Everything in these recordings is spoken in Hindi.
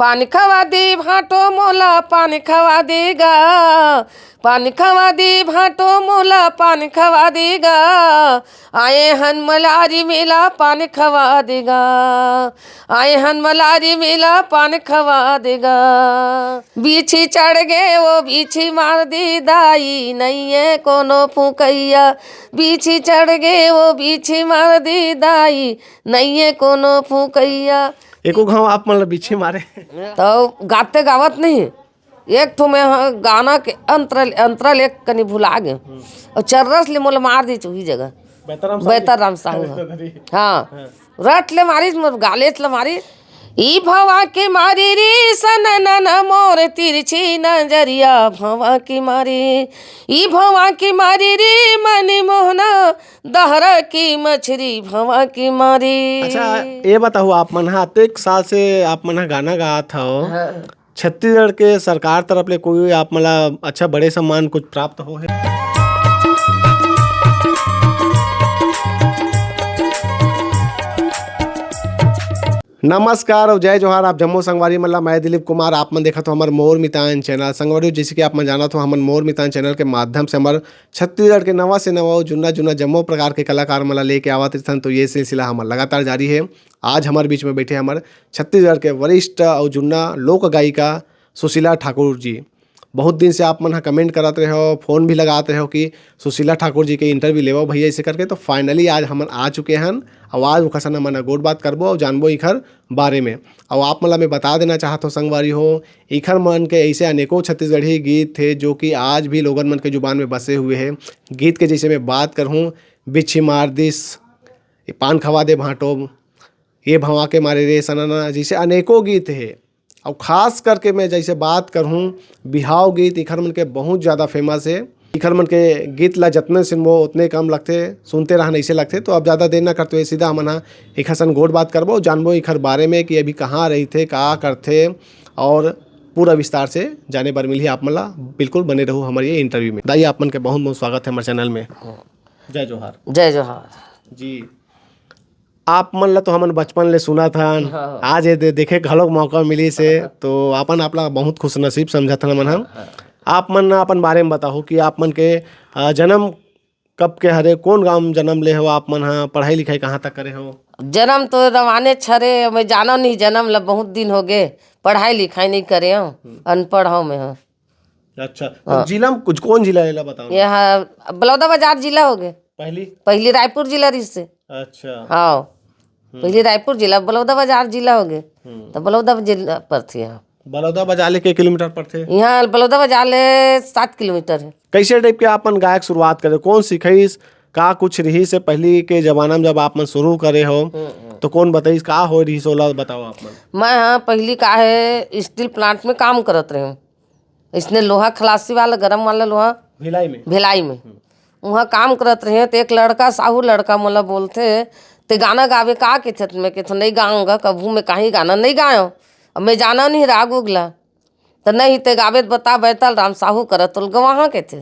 पानी खवा दी भाटो मोला पानी खवा देगा, पानी खवा दी भाटो मोला पानी खवा देगा, आए हन मलारी मेला पानी खवा देगा, आए हन मलारी मेला पानी खवा देगा। बीछी चढ़ गए वो बीछी मार दी दाई, नहीं है कोनो फूकैया, बीछी चढ़ गए वो बीछी मार दी दाई, नहीं है कोनो फूकैया। एको घाव आप मतलब पीछे मारे तो गाते गावत नहीं, एक ठो में गाना के अंतरल एक कनी भुला गए और चर्रस ले मोल मार दी चुही जगह बेहतर राम साहू। हाँ रट ले मारी गाले ले मारी, ई भवा के मारी रे सनन मोर तिरछी नजरिया, भवा की मारी ई भवा की मारी रे मनी मोहना दहरा की मछरी, भवा की मारी। अच्छा ये बताओ आप मन हा तो एक साल से आप मन हा गाना गात हो, छत्तीसगढ़ के सरकार तरफ ले कोई आप मला अच्छा बड़े सम्मान कुछ प्राप्त हो है? नमस्कार और जय जोहार। आप जम्मू संगवारी मल्ला मैं दिलीप कुमार। आप मन देखा तो हमारे मोर मितान चैनल संगवारी, जैसे कि आप मन जाना तो हमारे मोर मितान चैनल के माध्यम से हमारे छत्तीसगढ़ के नवा से नवा जुन्ना जुन्ना जम्मो प्रकार के कलाकार मला लेके आवत रहन। तो ये सिलसिला हमारा लगातार जारी है। आज हमारे बीच में बैठे हमारे छत्तीसगढ़ के वरिष्ठ और जुन्ना लोक गायिका सुशीला ठाकुर जी। बहुत दिन से आप मन हा कमेंट कराते रहो, फ़ोन भी लगाते रहो कि सुशीला ठाकुर जी के इंटरव्यू लेवो भैया ऐसे करके। तो फाइनली आज हम आ चुके हैं। आवाज़ उखसन मन गोट बात करबो और जानबो इखर बारे में। और आप मला मैं बता देना चाहता हूँ संगवारी हो, इखर मन के ऐसे अनेकों छत्तीसगढ़ी गीत थे जो कि आज भी लोगन मन के जुबान में बसे हुए हैं। गीत के जैसे मैं बात करूँ, बिच्छी मार दिस, पान खवा दे भाटो, ये भवा के मारे रे सनना, जैसे अनेकों गीत है। और ख़ास करके मैं जैसे बात करूँ बिहाव गीत, इखर मन के बहुत ज़्यादा फेमस है। इखर मन के गीत ला जतने सुनबो उतने कम लगते, सुनते रहना ऐसे लगते। तो अब ज़्यादा देर ना करते हुए सीधा हमन हा इखर सन गोट बात करबो, जानबो इखर बारे में कि अभी कहाँ रही थे, कहाँ करते, और पूरा विस्तार से जाने बर मिली। आप मला बिल्कुल बने रहो हमारे ये इंटरव्यू में। दाई आप मन के बहुत बहुत स्वागत है हमारे चैनल में। जय जोहार। जय जोहार जी। आप मन ला तो हमन बचपन ले सुना था, आज ये देखे घलोक मौका मिली से तो आपन आपला बहुत खुश नसीब समझत हन मन हम। आप मन अपन बारे में बताओ कि आप मन के जन्म कब के हरे, कौन गांव में जन्म ले हो आप मन हा, पढ़ाई लिखाई कहाँ तक करे हो? जन्म तो रवाने छरे, मैं जाना नहीं जन्म ला बहुत दिन हो गए, पढ़ाई लिखाई नहीं करे हूँ, अनपढ़ हूँ मैं। हाँ अच्छा तो जिला में कुछ कौन जिला है बताओ? यहाँ बलौदाबाजार जिला हो गए, पहली रायपुर जिला रिश्ते। अच्छा हाँ पहले रायपुर जिला, बलौदाबाजार जिला हो गए, तो बलौदा जिला पर थे। यहाँ बलौदाबाजार के किलोमीटर पर थे? यहाँ बलौदाबाजार 7 किलोमीटर है। कैसे टाइप के आपन गायक शुरुआत करे, कौन सिखाईस, का कुछ रही से पहले के जमाना में जब आप मन शुरू करे हो तो कौन बताइस का हो रही सोला बताओ आप मन? मैं हाँ पहली का है स्टील प्लांट में काम करत रहे हूँ, इसने लोहा खलासी वाला गरम वाला लोहा भिलाई में वहाँ काम करत रहे। तो एक लड़का साहू लड़का मोला बोलते ते गाना गावे का के थे, मैं कहते नहीं गाऊंगा कभू, मैं कहीं गाना नहीं गायो, अब मैं जाना नहीं राग उगला तो नहीं ते गावे बता बैतल राम साहू करत तो गवाहाँ के थे।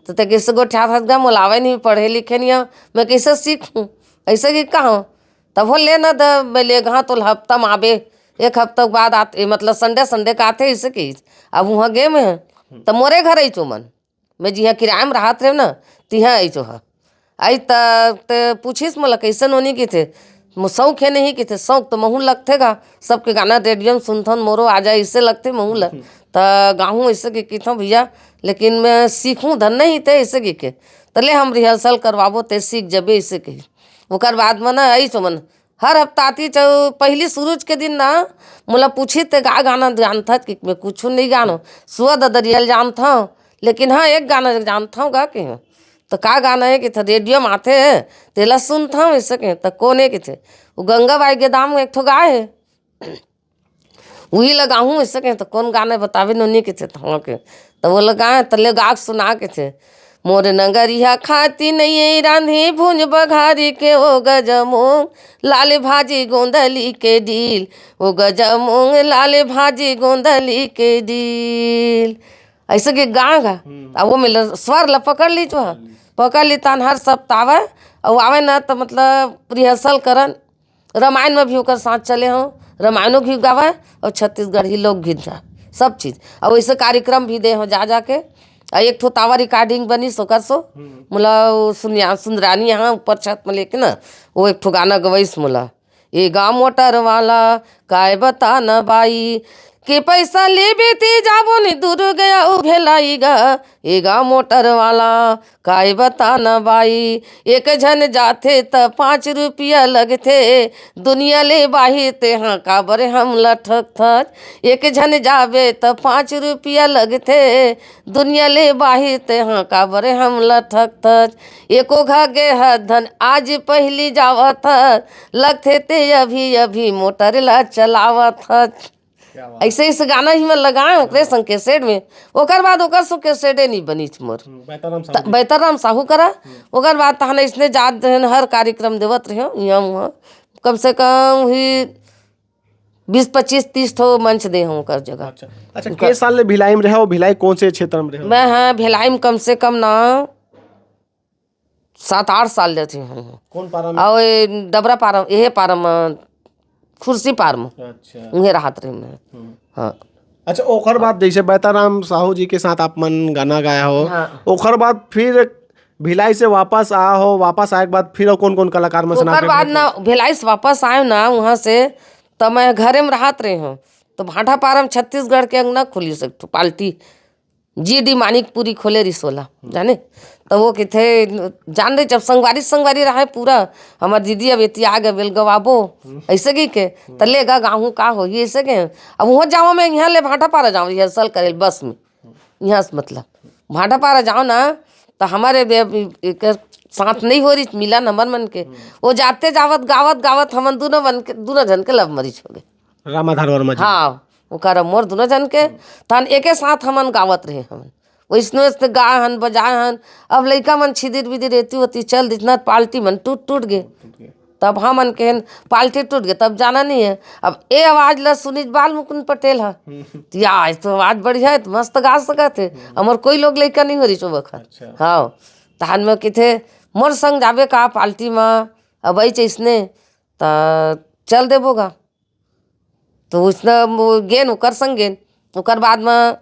तो ते किस गो ठा गा मोलावे नहीं, पढ़े लिखे नहीं, मैं कैसे सीखूँ ऐसे कि कहाँ। तब हो ले ना द मैं ले गा तो हफ्ता में आवे, एक हफ्ता के बाद आते, मतलब संडे का आते ऐसे की। अब वहाँ गे में तो मोरे घर आई चो मन, मैं जिहाँ किराए में रहत रहे ना तिहाँ आई चो आई त पूछिस मोला कैसन होनी की थे, शौक है नहीं कि थे, शौक तो महू लगतेगा, सबके गाना रेडियो में सुनथन मोरो आ जाए इससे लगते महू लग तो गाहूँ ऐसे कि था भैया, लेकिन मैं सीखूँ धन नहीं थे ऐसे के तो ले हम रिहर्सल करवाबो ते सीख जबे ऐसे कही। ओकर बाद में ना आई मन हर हफ्ता आती चाहे पहली सूरज के दिन ना मोला पूछी ते गाना जानता कि मैं कुछ नहीं गानो, सुआ ददरियल जानता हूँ, लेकिन हाँ एक गाना जानता हूँ गा के। तो का गाना है कि थे रेडियो में आते हैं तेला सुनता हूँ ऐसे के। तो कौन है कि थे वो गंगा बाई के दाम एक ठो गाय है वही लगाऊँ ऐसे के। तो कौन गाना बतावे नोनी के थे तो के तो वो लगाए तो ले गा सुना के थे। मोर नगरिया खाती नहीं रांधी भूंज बघारी के, ओ गजमूंग लाल भाजी गोंदली के डील, ओ गजमूंग लाल भाजी गोंदली के डील ऐसे के गा। अब वो मिल स्वर ला पकड़ ली जो पकड़ ली तान हर सप्ताह आवे और आवे ना तो मतलब रिहर्सल करन। रामायण में भी होकर साथ चले हों, रामायणों भी गावा और छत्तीसगढ़ी लोकगीत गा सब चीज़। और वैसे कार्यक्रम भी दे हो जा जाके एक ठो तावा रिकॉर्डिंग बनी सोकर सो मोला सुंदरानी यहाँ ऊपर छत में लेके ना वो एक ठो गाना गवैस मोला, ये गा मोटर वाला काय बता न बाई के पैसा ले बेते जाबो ने दूर गया ओ भेलाई गा, ये गा मोटर वाला काय बता न बाई एक झन जाथे त 5 रुपया लगथे दुनिया ले बाही ते हाँ काबर हम लठक थच, एक झन जाबे त 5 रुपया लगथे दुनिया ले बाही ते हाँ काबर हम लठक थच, एको घागे धन आज पहली जावत लगथे ते अभी अभी मोटर ला चलावत। ऐसे इस गाना ही में लगाए ओकरे संग कैसेट में। ओकर बाद ओकर सो कैसेटे नहीं बनी मोर बैतरराम साहू करा। ओकर बाद तहन इसने जात हर कार्यक्रम देवत रहे यहाँ वहाँ कम से कम ही 20-25-30 ठो मंच दे हूँ ओकर जगह। अच्छा के साल ले भिलाई में रहे हो? भिलाई कौन से क्षेत्र में रहे हो? मैं हाँ भिलाई में कम से कम ना 7-8 साल लेते हूँ। कौन पारा में? और डबरा पारा यही पारा में खुर्सी पार में। अच्छा उन्हें राहत रही मैं। हाँ अच्छा ओखर बाद जैसे बैताराम साहू जी के साथ आप मन गाना गाया हो, हाँ। ओखर बाद फिर भिलाई से वापस आया हो, वापस आए के बाद फिर कौन कौन कलाकार में ओकर बाद ना भिलाई से वापस आए ना वहाँ से तो मैं घरे में राहत रही हूँ। तो भाटा पारम छत्तीसगढ़ के अंगना खुली सकती पाल्टी GD मानिकपुरी खोले रिसोला जाने तो वो किथे जान रहे जब संगवारी रहा पूरा हमार दीदी अब एती आ गए बेल गवाबो ऐसे की के तलेगा गाँव का हो ये ऐसे के अब वहाँ जाओ मैं यहाँ ले भाटा पारा जाऊँ रिहर्सल करे बस में यहाँ से मतलब भाटा पारा जाओ ना तो हमारे साथ नहीं हो रही मिला नंबर मन के वो जाते जावत गावत हमन दोनों जन के लव मैरिज हो गए रामाधार वर्मा जी। हाँ ओकर मोर दोनों जन के तहन एके साथ हमन गावत रहे हमन वैसने गाय हन बजाए हन। अब लइका मन छिदिर बिदिर रहती होती चल जितना पाल्टी मन टूट गए तब हमन के पाल्टी टूट गए तब जाना नहीं है। अब ए आवाज ला सुनी बाल मुकुंद पटेल है तो आज तो आवाज बढ़िया है तो मस्त गा सकत है। हमार कोई लोग लइका नहीं हो रही वक्त। हाँ तहन में किथे मोर संग जाबे का पाल्टी में अब इसने चल देबोगा तो उसने गेन ओकर संग गेन ओकर बाद में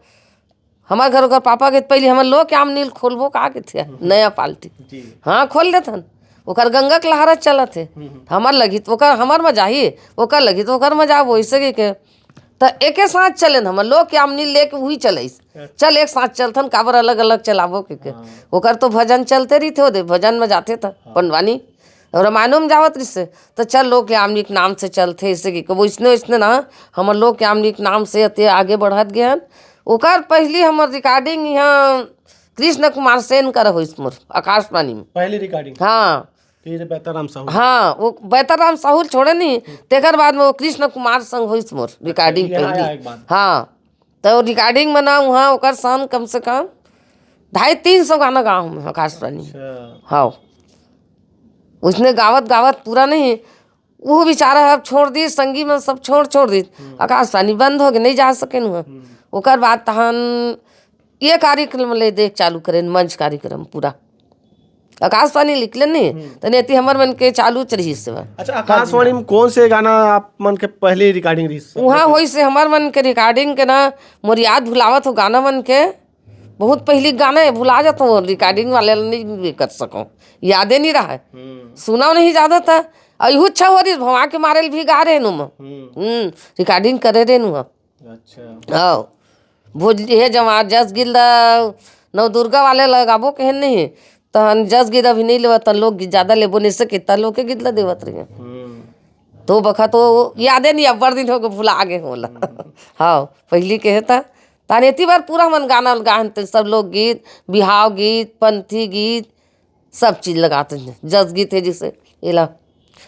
हमार घर ओकर पापा के पहले हमार लोग के आम नील खोलबो का के थे नया पाल्टी। हाँ खोल देथन ओकर गंगा के लहरा चलत है हमार लगी तो ओकर हमार मजा ही ओकर लगी तो ओकर मजा वैसे के तो एके साथ चले हमार लोग के आम नील लेके वही चले चल एक साथ चलथन काबर अलग अलग चलाबो के ओकर तो भजन चलते रही थे दे भजन में जाते था पंडवानी और रामायणों में जावत रिश्ते तो चल लोग के आमनी के नाम से चलते ऐसे कि वो इसने ना हमार लोग के आमनी के नाम से अते आगे बढ़त गए हन। ओकर पहली हमार रिकॉर्डिंग यहाँ कृष्ण कुमार सेन कर हो मोर आकाशवाणी में पहली रिकॉर्डिंग। हाँ बैताराम साहू। हाँ वो बैताराम साहू छोड़े नहीं तेकर बाद में वो कृष्ण कुमार संग हो मोर रिकॉर्डिंग पहली। हाँ तो रिकॉर्डिंग में ना वहाँ ओकर सन कम से कम 250-300 गाना गाँव में आकाशवाणी। हाँ उसने गावत पूरा नहीं वो बेचारा अब छोड़ दी संगी में सब छोड़ दी आकाशवाणी बंद हो गए नहीं जा सके न। ओकर बाद तहन ये कार्यक्रम ले देख चालू करें मंच कार्यक्रम पूरा आकाशवाणी लिखले नहीं तो नेती हमर मन के चालू चढ़ी से। अच्छा आकाशवाणी में कौन से गाना आप मन के पहले रिकॉर्डिंग रही वहाँ वही से हमार मन के रिकॉर्डिंग के ना मोर याद भुलावत हो गाना मन के बहुत पहली गाना है भुला जाता हूँ रिकॉर्डिंग वाले नहीं कर सकूँ यादें नहीं रहा है सुना नहीं ज़्यादा था अहू अच्छा हो रही भवा के मारे भी गा रहे नु रिकॉर्डिंग करे रहे नु। अच्छा हाँ भोज है जमा जस गिल नव दुर्गा वाले लगाबो कहन नहीं तहन जस गिद अभी नहीं लेवा तन लोग ज़्यादा लेबो नहीं सके तन लोग के गिदला देवत रहे तो बखा तो यादें नहीं अब दिन हो गए भुला आगे होला। हाँ पहली के है तान एती बार पूरा मन गाना गाते सब लोग गीत बिहाव गीत पंथी गीत सब चीज़ लगाते हैं जस गीत है जिसे इला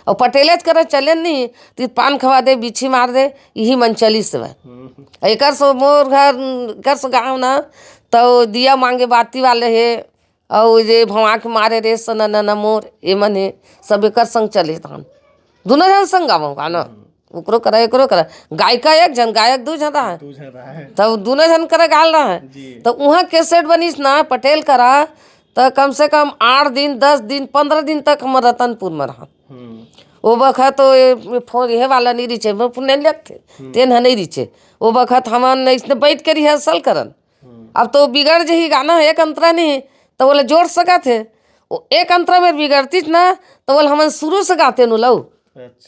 और पटेले करे चले नहीं तो पान खवा दे बिछी मार दे यही मन चली से एक सो मोर घर कर सो गाँव ना तो दिया मांगे बाती वाले है और ये भवा के मारे रे सना मोर ये मन है सब एक संग चले तहन दोनों जन संग गाँव गाना ओकरो करा एकरो करा गायिका एक जन गायक 2 जन रहा है तब दोनों जन करे गाल रहा है तो वहाँ कैसेट बनीस ना पटेल करा तो कम से कम 8 दिन 10 दिन 15 दिन तक हम रतनपुर में रहा वो बखत तो ये फोन ये वाला नहीं रिचे वो पुण्य लगते तेन नहीं रिचे वो बखत हमन इसने बैठ कर रिहर्सल करन। अब तो बिगड़ जही गाना एक अंतरा नहीं तो बोले जोड़ सका थे वो एक अंतरा में बिगड़ती ना तो बोले हमन शुरू से गाते नु लऊ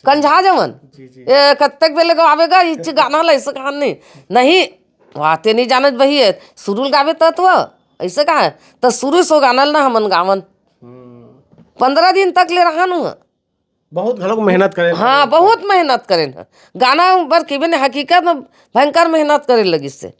कंझा जमन ये कत्तक बेले गावेगा इच गाना ला ऐसा कहा नहीं वाते नहीं जानत बही है शुरू गावे तत्व ऐसे कहा है तो शुरू से गाना ना हमन गावन 15 दिन तक ले रहा नु बहुत घलोक मेहनत करे। हाँ बहुत मेहनत करें गाना बर की बने हकीकत में भयंकर मेहनत करे लगी से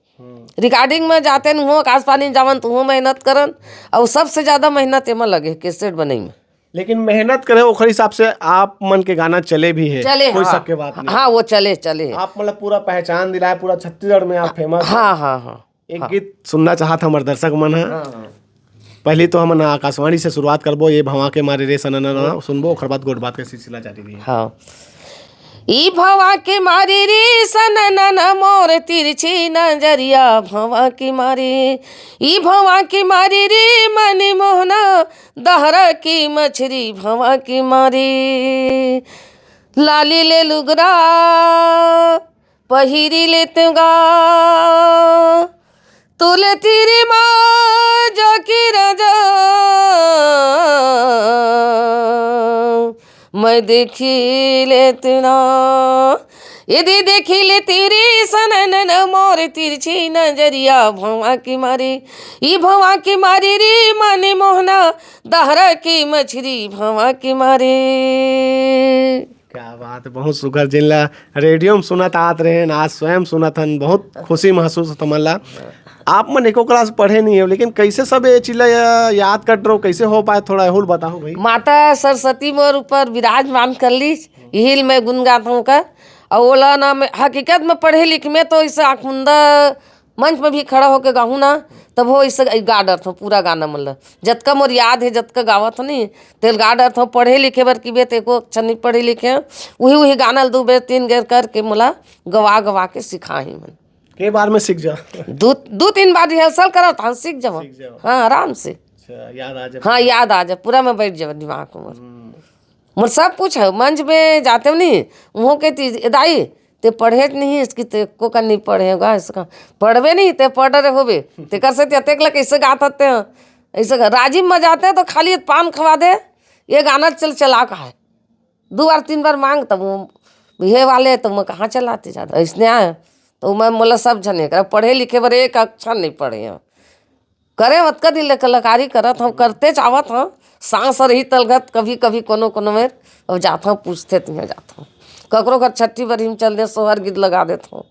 रिकॉर्डिंग में जाते न हो आकाश पानी जावन तो मेहनत करन और सबसे ज्यादा मेहनत एमा लगे कैसेट बनई में। लेकिन मेहनत करे ओखर हिसाब से आप मन के गाना चले भी है चले कोई हाँ, शक के बात नहीं। हाँ वो चले आप मतलब पूरा पहचान दिलाए पूरा छत्तीसगढ़ में आप फेमस। हाँ एक गीत सुनना चाहत हमार दर्शक मन है। पहले तो हम आकाशवाणी से शुरुआत करबो ये भवा के मारे रे सनना सुनबो ओकर बाद गोट बात के सिलसिला जारी रही। हाँ ई भवा के मारी रे सनन मोर तिरछी नजरिया भवा की मारी ई भवा की मारी रे मनी मोहना दहरा की मछरी भवा की मारी लाली ले लुगरा पहिरी ले तुगा तुले तेरी माँ जाकी राजा मैं देखी ले तेरा यदि देखी ले तेरी सनन मोर तिरछी नजरिया भवा की मारी ई भवा की मारी रे माने मोहना दहरा की मछरी भवा की मारी। क्या बात है बहुत सुगर जिला रेडियो में सुनत आत रहे आज स्वयं सुनत हन बहुत खुशी महसूस होता मल्ला। आप मन एको क्लास पढ़े नहीं है लेकिन कैसे सब ये चीज याद कर रहे हो कैसे हो पाए थोड़ा और बताओ भाई। माता सरस्वती मोर ऊपर विराजमान कर ली यही मैं गुन गाता हूँ का और ओला ना मैं हकीकत में पढ़े लिख में तो इसे आँखमुंदा मंच में भी खड़ा होकर गाऊँ ना तब हो इसे गा डर था पूरा गाना मतलब जतका मोर याद है जतका गावत नहीं तेल गा डर था पढ़े लिखे बर की बेत एको अक्षर नहीं पढ़े लिखे वही गाना 2 बेर 3 बेर करके मोला गवा के सिखाही मन के बार में सीख जा 2-3 बार रिहर्सल करो तो सीख जाओ। हाँ आराम से याद आ जाए। हाँ याद आ जाए पूरा में बैठ जाए दिमाग में मोर सब कुछ है मंच में जाते हो नहीं वहाँ के दाई ते पढ़े नहीं इसकी ते को का नहीं पढ़ेगा इसका पढ़वे नहीं ते पढ़ रहे होबे ते कर से ते लग कैसे गाते हैं ऐसे राजीव में जाते हैं तो खाली पान खवा दे ये गाना चला का है 2 बार 3 बार मांग तब वो ये वाले तो मैं कहाँ चलाते ज़्यादा इसने आए तो मैं मोला सब जने कर पढ़े लिखे बर एक अक्षर नहीं पढ़े हैं करे मत का दिल कलाकारी करत हम करते चाहत हूँ सांस रही तलगत कभी कभी कोनो में और जाता हूँ पूछते तुम्हें जाता हूँ ककरो का छठी बरी में चल दे सोहर गीत लगा देता हूँ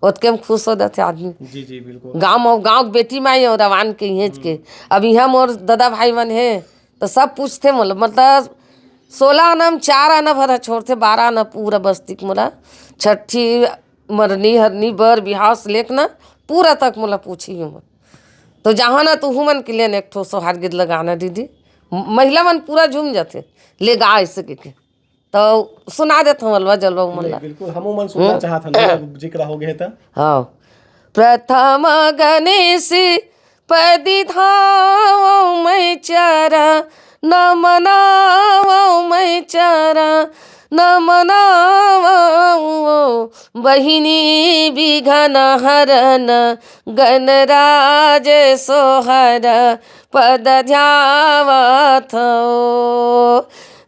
ओतके में खुश हो जाते आदमी। जी बिल्कुल गाँव बेटी माई और रवान के हेज के अब यहाँ मोर दादा भाई मन है तो सब पूछते मतलब 16 आना 4 आना भरा छोड़ते 12 आना पूरा बस्ती मोला छठी मरनी हरनी बर बिहाव से लेक ना पूरा तक मोला पूछी हूँ तो जहाँ ना तू मन के लिए एक ठो सोहार गीत लगाना दीदी महिला मन पूरा झूम जाते ले गा ऐसे के तो सुना देता हूँ अलवा जलवा मोला बिल्कुल हम मन सुनना चाहत हन जिक्र हो गए था। हाँ प्रथम गणेश पदी धाव मैं चारा न मनाव मैं चारा न मनाव बहिनी बिघन हरन गणराज सोहर पद ध्यावत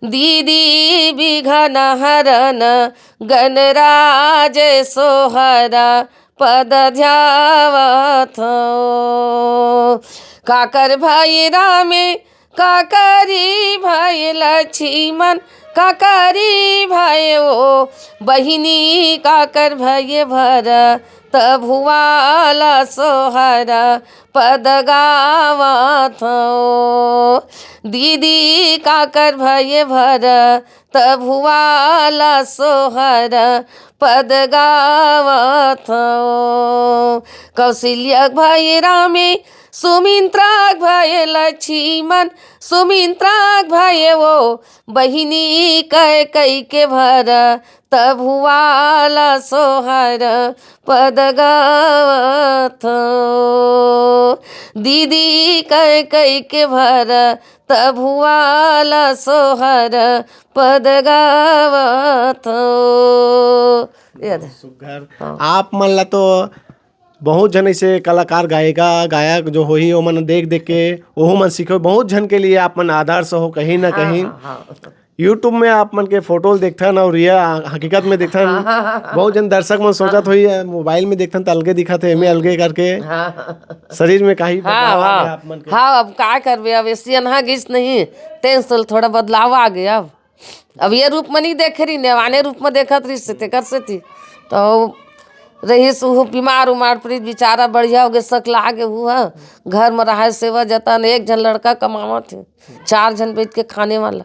दीदी बिघन हरन गणराज सोहर पद ध्यावत काकर भाई रामे काकरी भाई लक्ष्मण काकरी भाई ओ बहिनी काकर भाई भर तभुआला सोहर पद गावत दीदी काकर भाई भर तभुआला सोहर पद गावत कौशल्या भाई रामे सुमित्रा भाई लक्ष्मण सुमित्रा भाई वो बहिनी कह के भर तब हुआला सोहर पद गावत दीदी कह कह के भर तब हुआला सोहर पद गावत सुघर आप मन ला तो बहुत जन ऐसे कलाकार गायिका गायक जो होही ओ मन देख देख के ओहो मन सीखो बहुत जन के लिए आप मन आदर्श हो कहीं ना कहीं यूट्यूब में आप मन के फोटो देखथन और यह हकीकत में देखथन बहुत जन दर्शक मन सोचत होई मोबाइल में देखथन तो अलगे दिखत है एमे अलगे करके शरीर में काही बदलाव आ गया आप मन के। हाँ अब क्या करबे अब ऐसी अनहा गिस नहीं तेज तो थोड़ा बदलाव आ गया अब ये रूप में नहीं देखे रही नेवाने रूप में देखत रही से तेकर से थी तो रही सुह बीमार उमार पड़ी बेचारा बढ़िया हो गए शक लागे हुआ घर में रहा सेवा जतन एक जन लड़का कमावा थे 4 जन बैठ के खाने वाला।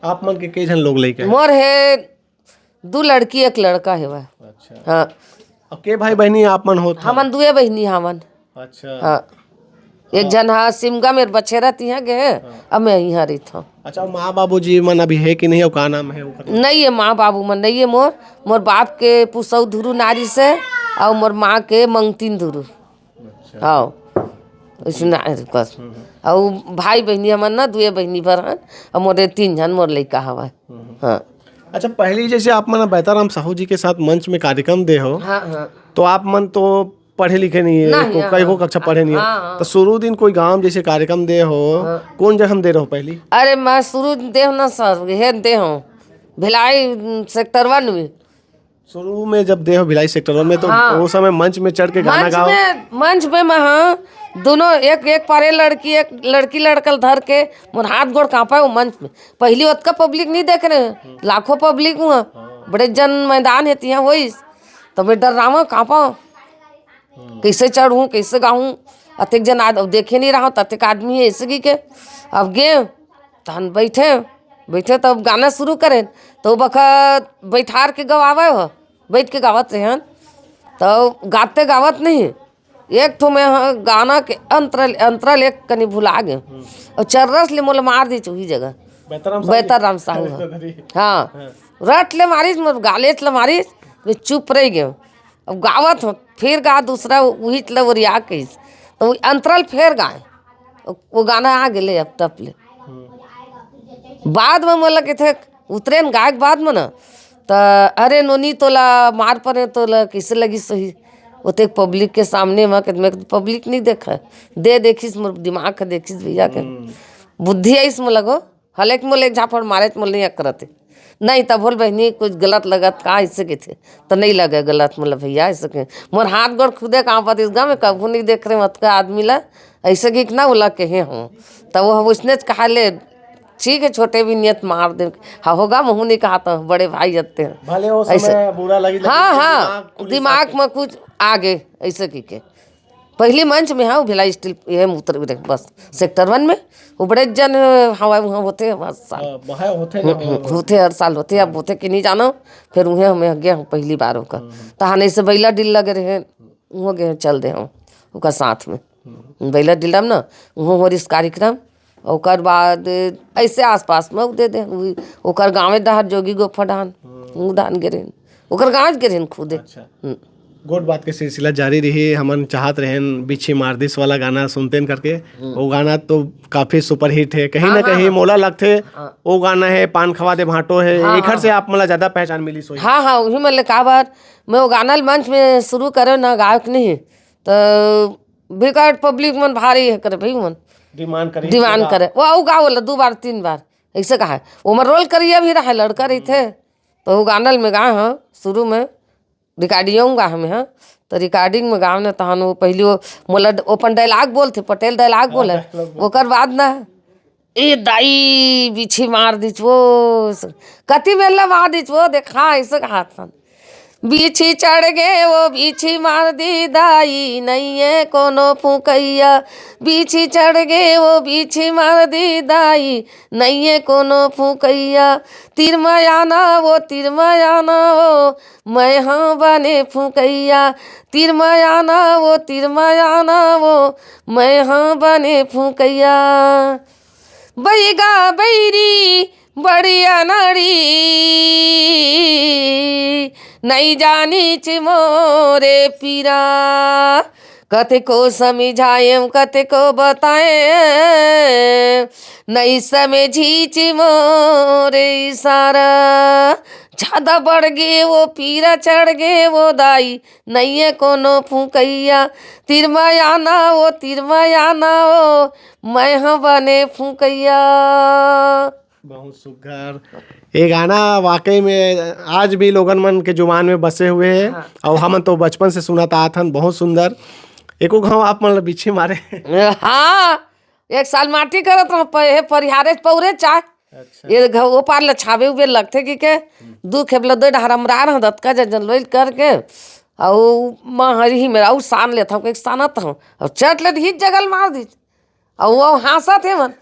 आप मन के कई जन लोग लेके मोर है 2 लड़की 1 लड़का है वह। अच्छा हाँ और के भाई बहनी आप मन होत हमन 2 बहनी हमन। अच्छा हाँ एक जन हाँ सिमगा मेरे बछेरा तिहा गए अब मैं यहाँ रही था। अच्छा माँ बाबू जी मन अभी है कि नहीं और का नाम है नहीं है माँ बाबू मन नहीं है मोर बाप के पुसौ धुरु नारी से और मोर माँ के मंगतीन धुरु। हाँ बस और भाई बहनी हमन ना 2 बहनी भर हन और मोरे 3 जन मोर लइका हवा। हाँ अच्छा पहले जैसे आप मन बैताराम साहू जी के साथ मंच में कार्यक्रम दे हो हाँ हाँ तो आप मन तो पढ़े लिखे नहीं है कई को कक्षा पढ़े नहीं है तो शुरू दिन कोई गांव जैसे कार्यक्रम दे हो कौन जगह दे रहो पहली। अरे मैं शुरू दे ना सर हे दे हो भिलाई सेक्टर 1 में शुरू में जब दे हो भिलाई सेक्टर में तो वो समय मंच में चढ़ के गाना गाओ मंच में मैं हाँ दोनों एक पारे लड़की लड़कल धर के मोर हाथ गोड़ कांपा वो मंच में पहली उतना पब्लिक नहीं देख रहे लाखों पब्लिक हुआ बड़े जन मैदान है तिहा वही तो मैं डर रहा कांपा कैसे चढ़ूँ कैसे गाऊँ अतेक जन देखे नहीं रहा ततेक आदमी है ऐसे की के अब गे तहन बैठे तब गाना शुरू करें तो बखत बैठार के गवावे हो बैठ के गावत रहे तो गाते गावत नहीं एक तो मैं गाना के अंतरल एक कनी भुला गए और चर्रस ले मोल मार दी वही जगह बैताराम साहू हाँ रट ले मारिस मोर गाले ले मारिस मैं चुप रह गए अब गावत हो फिर गा दूसरा वही चला वो रिया कहीस तो वही अंतरल फिर गाए वो गाना आ गए अब टप ले बाद में मोला के थे उतरे न गायक बाद में ना तो अरे नोनी तोला मार पड़े तोला कैसे लगी सही ओते पब्लिक के सामने में पब्लिक नहीं देखा दे देखिस मोर दिमाग का देखिस भैया के बुद्धि है इसमें लगो हलेक मोल एक झापड़ मारे मोल नहीं करते नहीं तब बोल बहनी कुछ गलत लगत का ऐसे के थे तो नहीं लगे गलत मतलब भैया ऐसे के मोर हाथ गोड़ खुदे कहाँ पाते इस गाँव में कभू नहीं देख रहे मत का आदमी ला ऐसे कि ना बोला के हूँ तब वो उसने कहा ले ठीक है छोटे भी नियत मार दे हाँ होगा मुँह नहीं कहा तो बड़े भाई जाते हैं ऐसे बुरा लगी हाँ दिमाग में कुछ आगे ऐसे की के पहली मंच में हाँ भिलाई स्टील ये उतर बस सेक्टर 1 में वो बड़े जन हवा वहाँ होते हैं बस साल होते हर साल होते अब होते कि नहीं जानो फिर उन्हें हमें गए पहली बार होकर तो हाँ नहीं से बैला डिल लगे रहे वहाँ गए चल दे हम उसका साथ में बैला डिलम ना वहाँ हो इस कार्यक्रम ओकर बाद ऐसे आसपास में दे दे ओकर गाँवे डहर जोगी गोफा डान वो डान गिरे ओकर गाँव गिरे खुदे। गोट बात के सिलसिला जारी रही हमन चाहत रहें बिछी मारदिस वाला गाना सुनते करके वो गाना तो काफी सुपर हिट है कहीं ना कहीं मोला लगते वो गाना है पान खवा दे भाटो है एक से आप मला ज्यादा पहचान मिली सोई। हाँ वही मतलब का बार मैं वो गाना मंच में शुरू करे ना गायक नहीं तो बेकार पब्लिक मन भारी है करे भाई मन डिमांड करे वो गाओ वाला 2 बार 3 बार ऐसे कहा है वो मैं रोल करिए भी रहा लड़का रही थे तो वो गाना में गा हाँ शुरू में रिकॉर्डिंग गा हमें हाँ तो रिकॉर्डिंग में गाँव ने तहन वो पहले वो मोला ओपन डायलॉग बोलते पटेल डायलॉग बोले ओकर बाद ना ए दाई बिछी मार दीच वो कति बेला मार दीच वो देखा ऐसे कहा था बिछी चढ़ गए वो बिछी मार दी दाई नहीं है कोनो फूकैया बिछी चढ़ गए वो बिछी मार दी दाई नहीं है कोनो फूकैया तीर मयाना वो मैं हाँ बने फूकैया तीर मयाना वो मैं हाँ बने फूकैया बैगा बैरी बड़ी अनड़ी नहीं जानी च मोरे पीरा। कते को समझाएं कते को बताएं नहीं समझी च मोरे इशारा। ज्यादा बढ़ गे वो पीरा चढ़ गे वो दाई नहीं है कोनो फूकैया। तिरमयाना वो मैं हाँ बने फूकैया। बहुत सुघर। ये गाना वाकई में आज भी लोगन मन के जुबान में बसे हुए हैं। हाँ। और हम तो बचपन से सुना था आथन, बहुत सुंदर। एको घाव आप मतलब बिछी मारे। हाँ, एक साल माटी करत रह परिहारे पौरे चाय। अच्छा। ये वो पार लछावे हुए लगते कि दू खेबल दो हरमरा रह दत्का जन लोल करके और माँ हरी मेरा उ सान लेता हूँ एक सानत हूँ और चट ले ही जगल मार दी और वो हंसा थे मन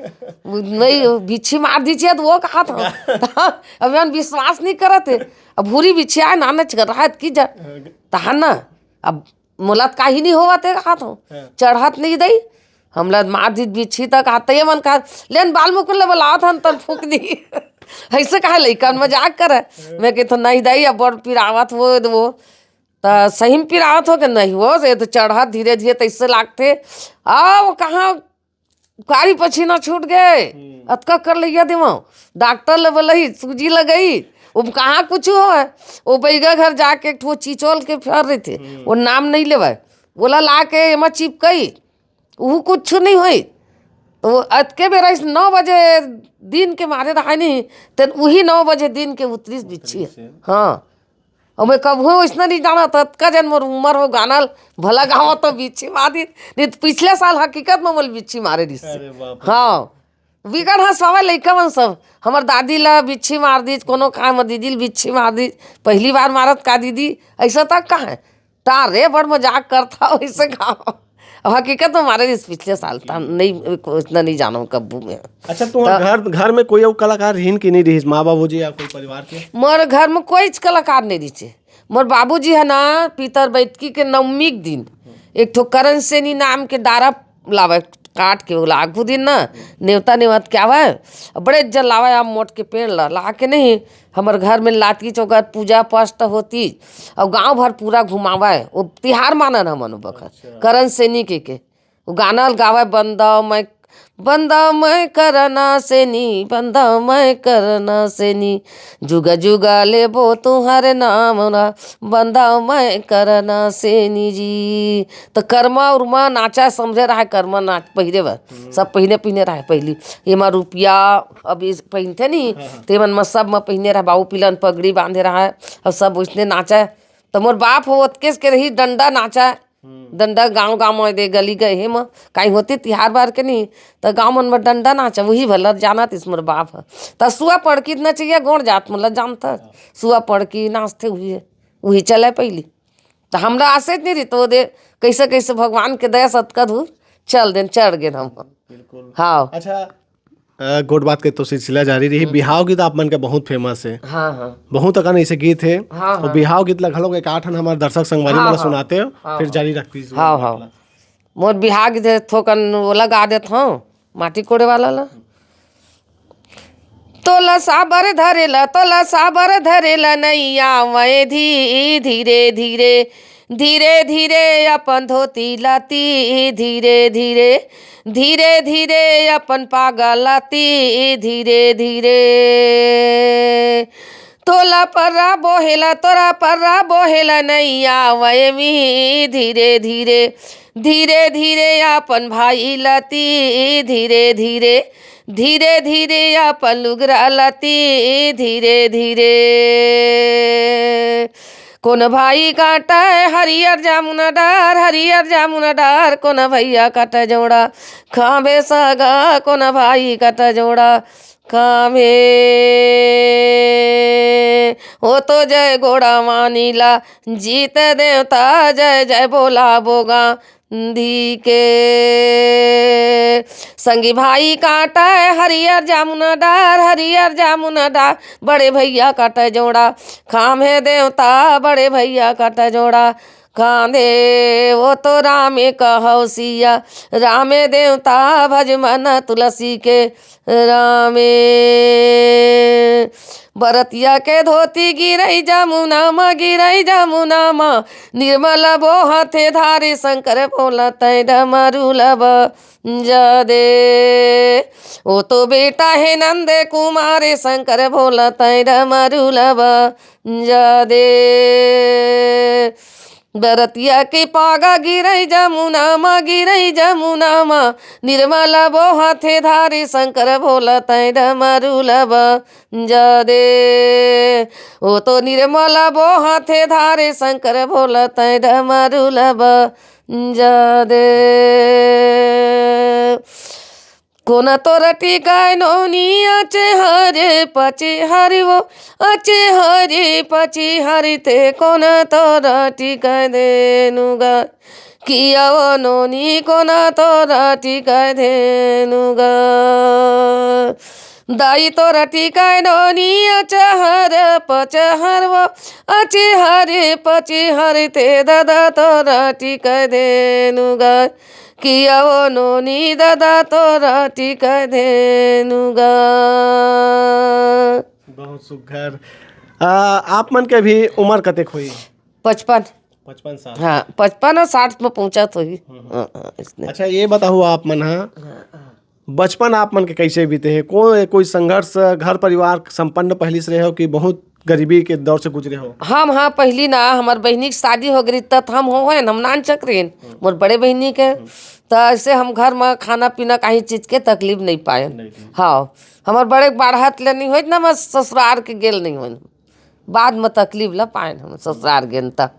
वही बिच्छी मार दीजिए तो वो कहा था। अब मन विश्वास नहीं करते अब भूरी बिच्छी आए ना नच कर रहा की जा तहा ना अब मुलात का ही नहीं होवा थे कहा था चढ़त नहीं दई हमला मार दी बिच्छी तक आते मन कहा लेन बाल मुकुल बोला था तन फूक दी। ऐसे कहा लइका मजाक करे मैं कहता नहीं दई अब बड़ पिरावत वो तो सही में पिरावत हो के नहीं हो से तो चढ़त धीरे धीरे तो इससे लागते आओ कहाँ कारी पसीना छूट गए अतका कर लिया दिमाग डॉक्टर ले बोला सूजी लगई वो कहाँ कुछ हो है वो बैगा घर जाके एक चिचोल के फेर रहे थे वो नाम नहीं लेवा बोला ला के एमा चिपकई वो कुछ नहीं हुई तो वो अतके बेरा 9 बजे दिन के मारे रहा नहीं तो वही 9 बजे दिन के उतरी बिच्छी है। हाँ और मैं कब हूँ इसने नहीं जाना था का जन मोर उम्र हो गाना भला गाँव तो बिच्छी मार दी नहीं तो पिछले साल हकीकत में बोल बिच्छी मारे दी। हाँ बिगड़ हंसवा लइका मन सब हमार दादी ला बिच्छी मार दी कोनो कहा मर दीदी बिच्छी मार दी पहली बार मारत का दीदी ऐसा तक कहा है तारे बड़ मजाक करता वैसे गाँव हकीकत में मारे इस पिछले साल था नहीं इतना नहीं जाना कब्बू में। अच्छा तुम्हारे घर में कोई और कलाकार रहीन की नहीं रही माँ बाबूजी या कोई परिवार के? मोर घर में कोई कलाकार नहीं रही। मोर बाबूजी है ना पीतर बैठकी के नवमी के दिन एक ठो करण सेनी नाम के डारा लावे काट के बोला आगू दिन ना नेवता नेवत क्या हुआ बड़े जल लावा आप मोट के पेड़ ला के नहीं हमारे घर में लाती चौका पूजा पाठ होती और गांव भर पूरा घुमावा है वो तिहार मानन हमन बखत करण सेनी के वो गाना गावा बंदा मैं करना सेनी बंदा मैं करना सेनी जुगा जुगा ले बो तुम्हारे नाम ना बंदा मैं करना सेनी जी। तो कर्मा उर्मा नाचा समझे रहा है कर्मा नाच पहिरे बर सब पहिने रहा है पहली ये माँ रुपया अभी पहनते नहीं ते मन में सब में पहिने रहा बाबू पिलन पगड़ी बांधे रहा है और सब उसने नाचा तो मोर बाप हो केस के रही डंडा नाचा डंडा गांव में दे गली गए हे कहीं होती तिहार बार के नहीं तो गांव मन में डंडा नाचा वही भला जाना तीस मोर बाप है तो सुआ पड़की न चाहिए गोड़ जात मतलब जानता सुआ पड़की नाचते हुए वही चले पहली तो हमरा आसे नहीं रही तो दे कैसे कैसे भगवान के दया सतका धूर चल देन चढ़ गए हम। हाँ अच्छा गोट बात के तो सिलसिला जारी रही। बिहाव गीत आप मन के बहुत फेमस है। हाँ हाँ बहुत अकन ऐसे गीत है। हाँ, तो बिहाव गीत लग हलो एक आठन हमारे दर्शक संगवारी हाँ, मला सुनाते हो हाँ, हाँ, फिर जारी रखती हाँ हाँ मोर बिहाग दे थोकन वो लगा देता हूँ माटी कोड़े वाला ला तोला साबर धरेला नैया मैं धीरे धीरे धीरे धीरे अपन धोती लाती धीरे धीरे धीरे धीरे अपन पागल लाती धीरे धीरे तोरा पर्रा बोहेला नैया वयमी धीरे धीरे धीरे धीरे अपन भाई लाती धीरे धीरे धीरे धीरे अपन लुगरा लाती धीरे धीरे कौन भाई काटा हरियर जामुना डार कौन भैया काटा जोड़ा खावे सगा कौन भाई काटा जोड़ा खावे हो तो जय घोड़ा मानीला जीत देवता जय जय बोला बोगा धी के संगी भाई काटा हरियर जामुना डार बड़े भैया काटा जोड़ा खामे देवता बड़े भैया काटा जोड़ा कांधे वो तो रामे कहौ सिया रामे देवता भज मन तुलसी के रामे बरतिया के धोती गिरई जमुना म गिरई जमुना म निर्मल बोहथे धारे शंकर बोला तय डमरू लब जदे वो तो बेटा है नंद कुमार शंकर भोला तय डमरू लब जदे बरतिया के पागा गिरई जमुना म गिरई जमुना म निर्मल बोहथे धारे शंकर भोला तय डमरू लब जदे वो तो निर्मल बोहथे धारे शंकर भोला तय डमरू लब जदे कोना तो रटी गाय नौनी अचे हरे पचे हरि वो अचे हरे पचे हरि ते कोना तो रटी गाय देनुगा किया वो नौनी कोना तो रटी गाय देनुगा दाई तो रटी गाय नौनी अचे हर पचे हर वो अचे हरे पचे हरि ते दादा तो रटी गाय देनुगा किया वो नोनी दादा तोरा टीका धेनुगा। बहुत सुघर। आप मन के भी उम्र कतेक हुई? 55 साल। हाँ 55 और 60 में पहुंचा तो ही। अच्छा ये बताओ आप मन बचपन आप मन के कैसे बीते है? कोई संघर्ष घर परिवार संपन्न पहली से रहे हो कि बहुत गरीबी के दौर से गुजरे हो? हम हाँ पहली ना हमार बहनी की शादी हो गई तब हम हो हम नान चक्रेन मोर बड़े बहनी के तो ऐसे हम घर में खाना पीना कहीं चीज के तकलीफ नहीं पाए। हाँ हमार बड़े बाढ़त ले नहीं हो ना मैं ससुराल के गेल नहीं हो बाद में तकलीफ ला पाए हम ससुराल गेन तक।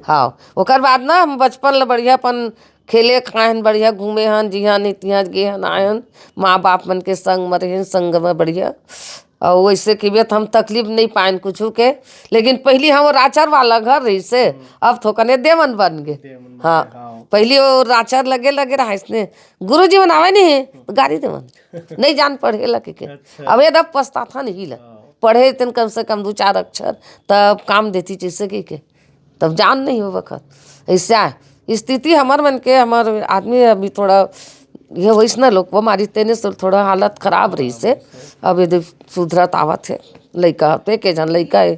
हाँ ओकर बाद ना हम बचपन ला बढ़िया अपन खेले खाएन बढ़िया घूमे हन जिहाँ नहीं तिहाँ गे हन आयन माँ बाप मन के संग मरे संग में बढ़िया और वैसे की बेत हम तकलीफ नहीं पाएन कुछ के। लेकिन पहली हम राचर वाला घर रही से अब थोकने देवन बन गए। हाँ पहली वो राचर लगे लगे रहा इसने गुरु जी बनावे नहीं तो गाड़ी देवन नहीं जान पढ़े लगे के। अब ये दब पछता था नहीं ला पढ़े तन कम से कम 2-4 अक्षर तब काम देती जैसे के तब जान नहीं हो वक्त ऐसा स्थिति हमार मन के हमार आदमी अभी थोड़ा ये वैस ना लोग वो मारी तेने से थोड़ा हालत खराब रही से अब यदि सुधरत आवत है लड़का पे के जन लड़का है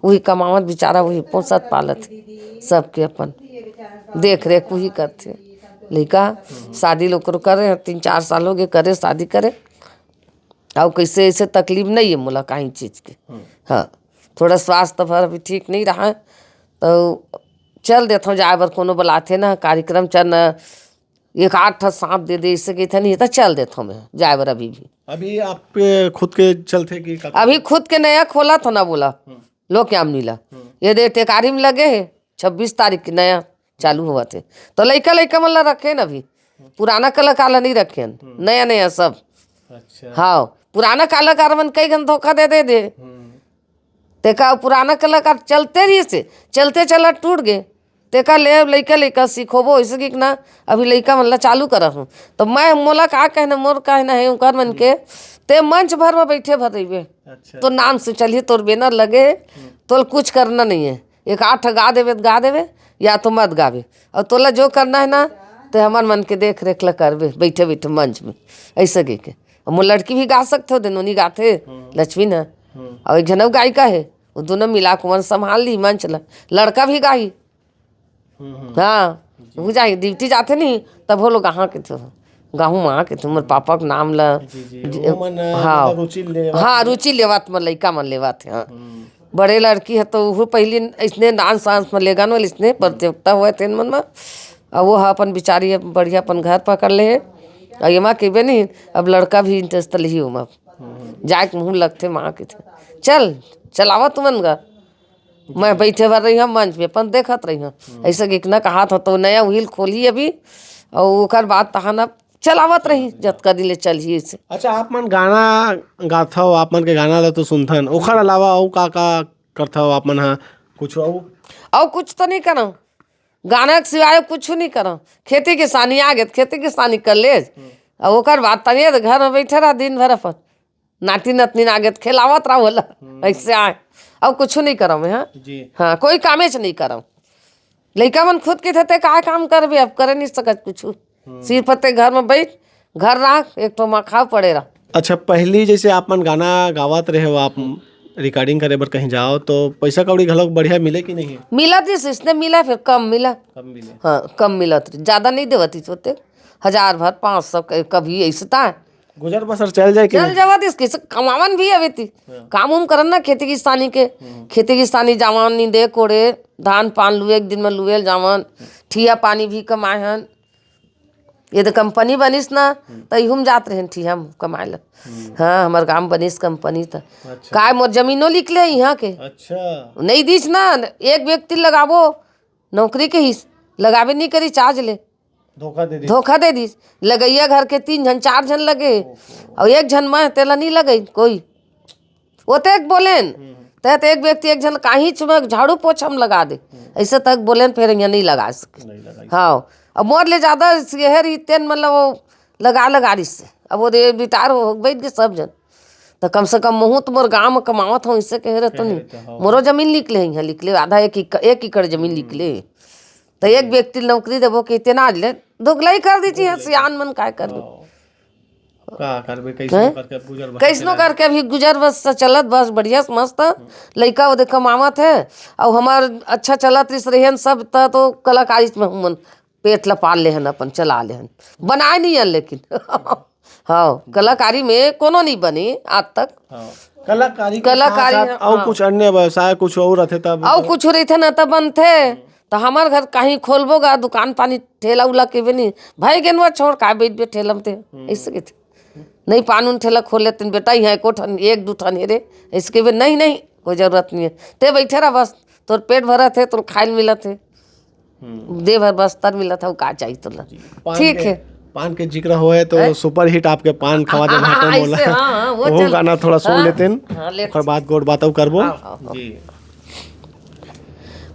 वही कमावत बेचारा वही पोसत पालत सबके अपन देख रेख वही करते लड़का शादी लोग करे 3-4 साल हो गए करे शादी करे और कैसे ऐसे तकलीफ नहीं है मुला कहीं चीज़ के। हाँ थोड़ा स्वास्थ्य भर अभी ठीक नहीं रहा तो चल देता हूँ जाए बर कोनो बुलाते ना कार्यक्रम चल 1-8 सांप दे दे इससे कहते नहीं तो चल देता हूँ मैं जाए बर अभी भी। अभी आप खुद के चलते कि अभी खुद के नया खोला था ना बोला लोग क्या मिला ये दे टेकारी में लगे है 26 तारीख की नया चालू हुआ थे तो लड़का लड़का मतलब रखे न अभी पुराना कलाकार नहीं रखे नया नया सब। अच्छा हाँ पुराना कलाकार मन कई घन धोखा दे तेका पुराना कलाकार चलते रही से चलते चला टूट गए तेका ले लड़का सीखोबो ऐसे कि ना अभी लड़का मतलब चालू कर हूँ तो मैं मोला का कहना मोर कहना है उनकर मन के ते मंच भर में बैठे भर रही तो नाम से चलिए तोर बेनर लगे तो कुछ करना नहीं है 1-8 गा देवे या तो मत गावे और तोला जो करना है ना तो हमार मन के देख रेख ला करवे बैठे बैठे मंच में ऐसे गे के। मोर लड़की भी गा सकते हो दोनों गाते लक्ष्मी ना और एक जनव गायिका है वो दोनों मिला कुमार संभाल ली मंच ला लड़का भी गाई। हाँ वो जाए ड्यूटी जाते नहीं तब वो लोग कहाँ के थे गाँव वहाँ के थे मोर पापा के नाम ला। हाँ हाँ रुचि लेवात में लड़का मन लेवात है। हाँ बड़े लड़की है तो वो पहले इसने डांस वांस में ले गान वाले इसने प्रतियोगिता हुआ थे मन में और वो अपन बिचारी बढ़िया अपन घर पकड़ ले और ये माँ के नहीं अब लड़का भी इंटरेस्ट ही हूँ जाए मुँह लगते माँ के थे चल चलावा तुमन गा मैं बैठे भर रही हूँ मंच पे अपन देखत रही हूँ ऐसे कि ना कहा था तो नया व्हील खोली अभी और ओकर बाद तहन अब चलावत रही जत कदी ले चलिए इसे। अच्छा आप मन गाना गाथा हो आप मन के गाना ला तो सुनथन ओखर अलावा और का करथा हो आप मन हाँ कुछ और कुछ तो नहीं करो गाना के सिवाय कुछ नहीं करो खेती किसानी आ गए खेती किसानी कर ले और ओकर बाद तनिए घर में बैठे रहा दिन भर अपन नाती नतनी आ गए खेलावत रहा बोला ऐसे आए और कुछ नहीं करो मैं। हाँ हाँ कोई कामे से नहीं करो लड़का मन खुद के थे का काम करबे, अब करे नहीं सकत कुछ, सिर्फ ते घर में बैठ, घर राख, एक तो मखा पड़े रहा। अच्छा, पहली जैसे आप मन गाना गावत रहे हो, आप रिकॉर्डिंग करे बर कहीं जाओ तो पैसा कौड़ी घलोक बढ़िया मिले कि नहीं? मिला थी, इसने मिला, फिर कम मिला। कम मिले? हाँ कम मिला थी, ज्यादा नहीं देवती होते, 1000 भर 500 कभी ऐसा था। गुजर बसर चल जाए कि चल जावा थी, किस कमावन भी अभी थी, काम उम करन ना खेती किसानी के, खेती किसानी जावन नहीं दे कोड़े, धान पान लुए, एक दिन में लुएल जावन, ठिया पानी भी कमाहन। ये तो कंपनी बनिस ना तो हम जात रहे ठिया कमाए ला। हाँ हमार गाँव बनिस कंपनी था। अच्छा। काय मोर जमीनों लिखले यहाँ के, अच्छा, नहीं दीस ना, एक व्यक्ति लगाबो नौकरी के ही लगाबे नहीं करी, चार्ज ले, धोखा दे दी। लगैया घर के 3 जन 4 जन लगे और 1 जन मैं तेला नहीं लगे कोई, वो तो एक बोलेन तहत एक व्यक्ति 1 जन काही चुमक झाड़ू पोछ हम लगा दे, ऐसे तक बोलेन, फिर यहाँ नहीं लगा सके। हाँ अब मोर ले ज्यादा शहर इतने मतलब वो लगा रही से, अब वो रिटायर हो बैठ गए सब जन, तो कम से कम महू तो मोर गाँव में कमावत हूँ, इससे कह रहे तो नहीं। मोरो जमीन लिखले यहाँ लिखले, आधा 1 एकड़ जमीन लिखले, तो एक व्यक्ति नौकरी देवो के इतना आज ले दुगलाई कर दीजिए। है सियान मन काय करबे, का करबे, कैसनो करके गुजर बसर कैसनो करके अभी गुजर बस से चलत, बस बढ़िया से मस्त लड़का वो कमावत है, और हमार अच्छा चलत रही सब, तो कलाकारी में हम पेट ला पाल ले हन, अपन चला ले हन, बनाए नहीं हन लेकिन हाँ कलाकारी में कोनो नहीं बनी आज तक। कलाकारी कलाकारी और कुछ अन्य व्यवसाय कुछ और रहते तब, और कुछ रहते ना तब बनते, तो हमार घर कहीं खोलबोगा दुकान पानी ठेला उला के भी नहीं भाई गेनवा छोड़ का बैठ बे ठेलम थे, ऐसे के थे नहीं पान उन ठेला खोल लेते बेटा यहाँ एको ठन 1-2 ठन हेरे, इसके भी नहीं कोई जरूरत नहीं है, ते बैठे रहा बस, तोर पेट भरा थे, तोर खाइल मिला थे, दे भर बस्तर मिला था, वो का चाहिए तोला। ठीक है, पान के जिक्र होए तो सुपर हिट आपके पान खवा दे भाटो मोला, वो गाना थोड़ा सुन लेते हैं, ओकर बाद गोड़ बातौ करबो जी।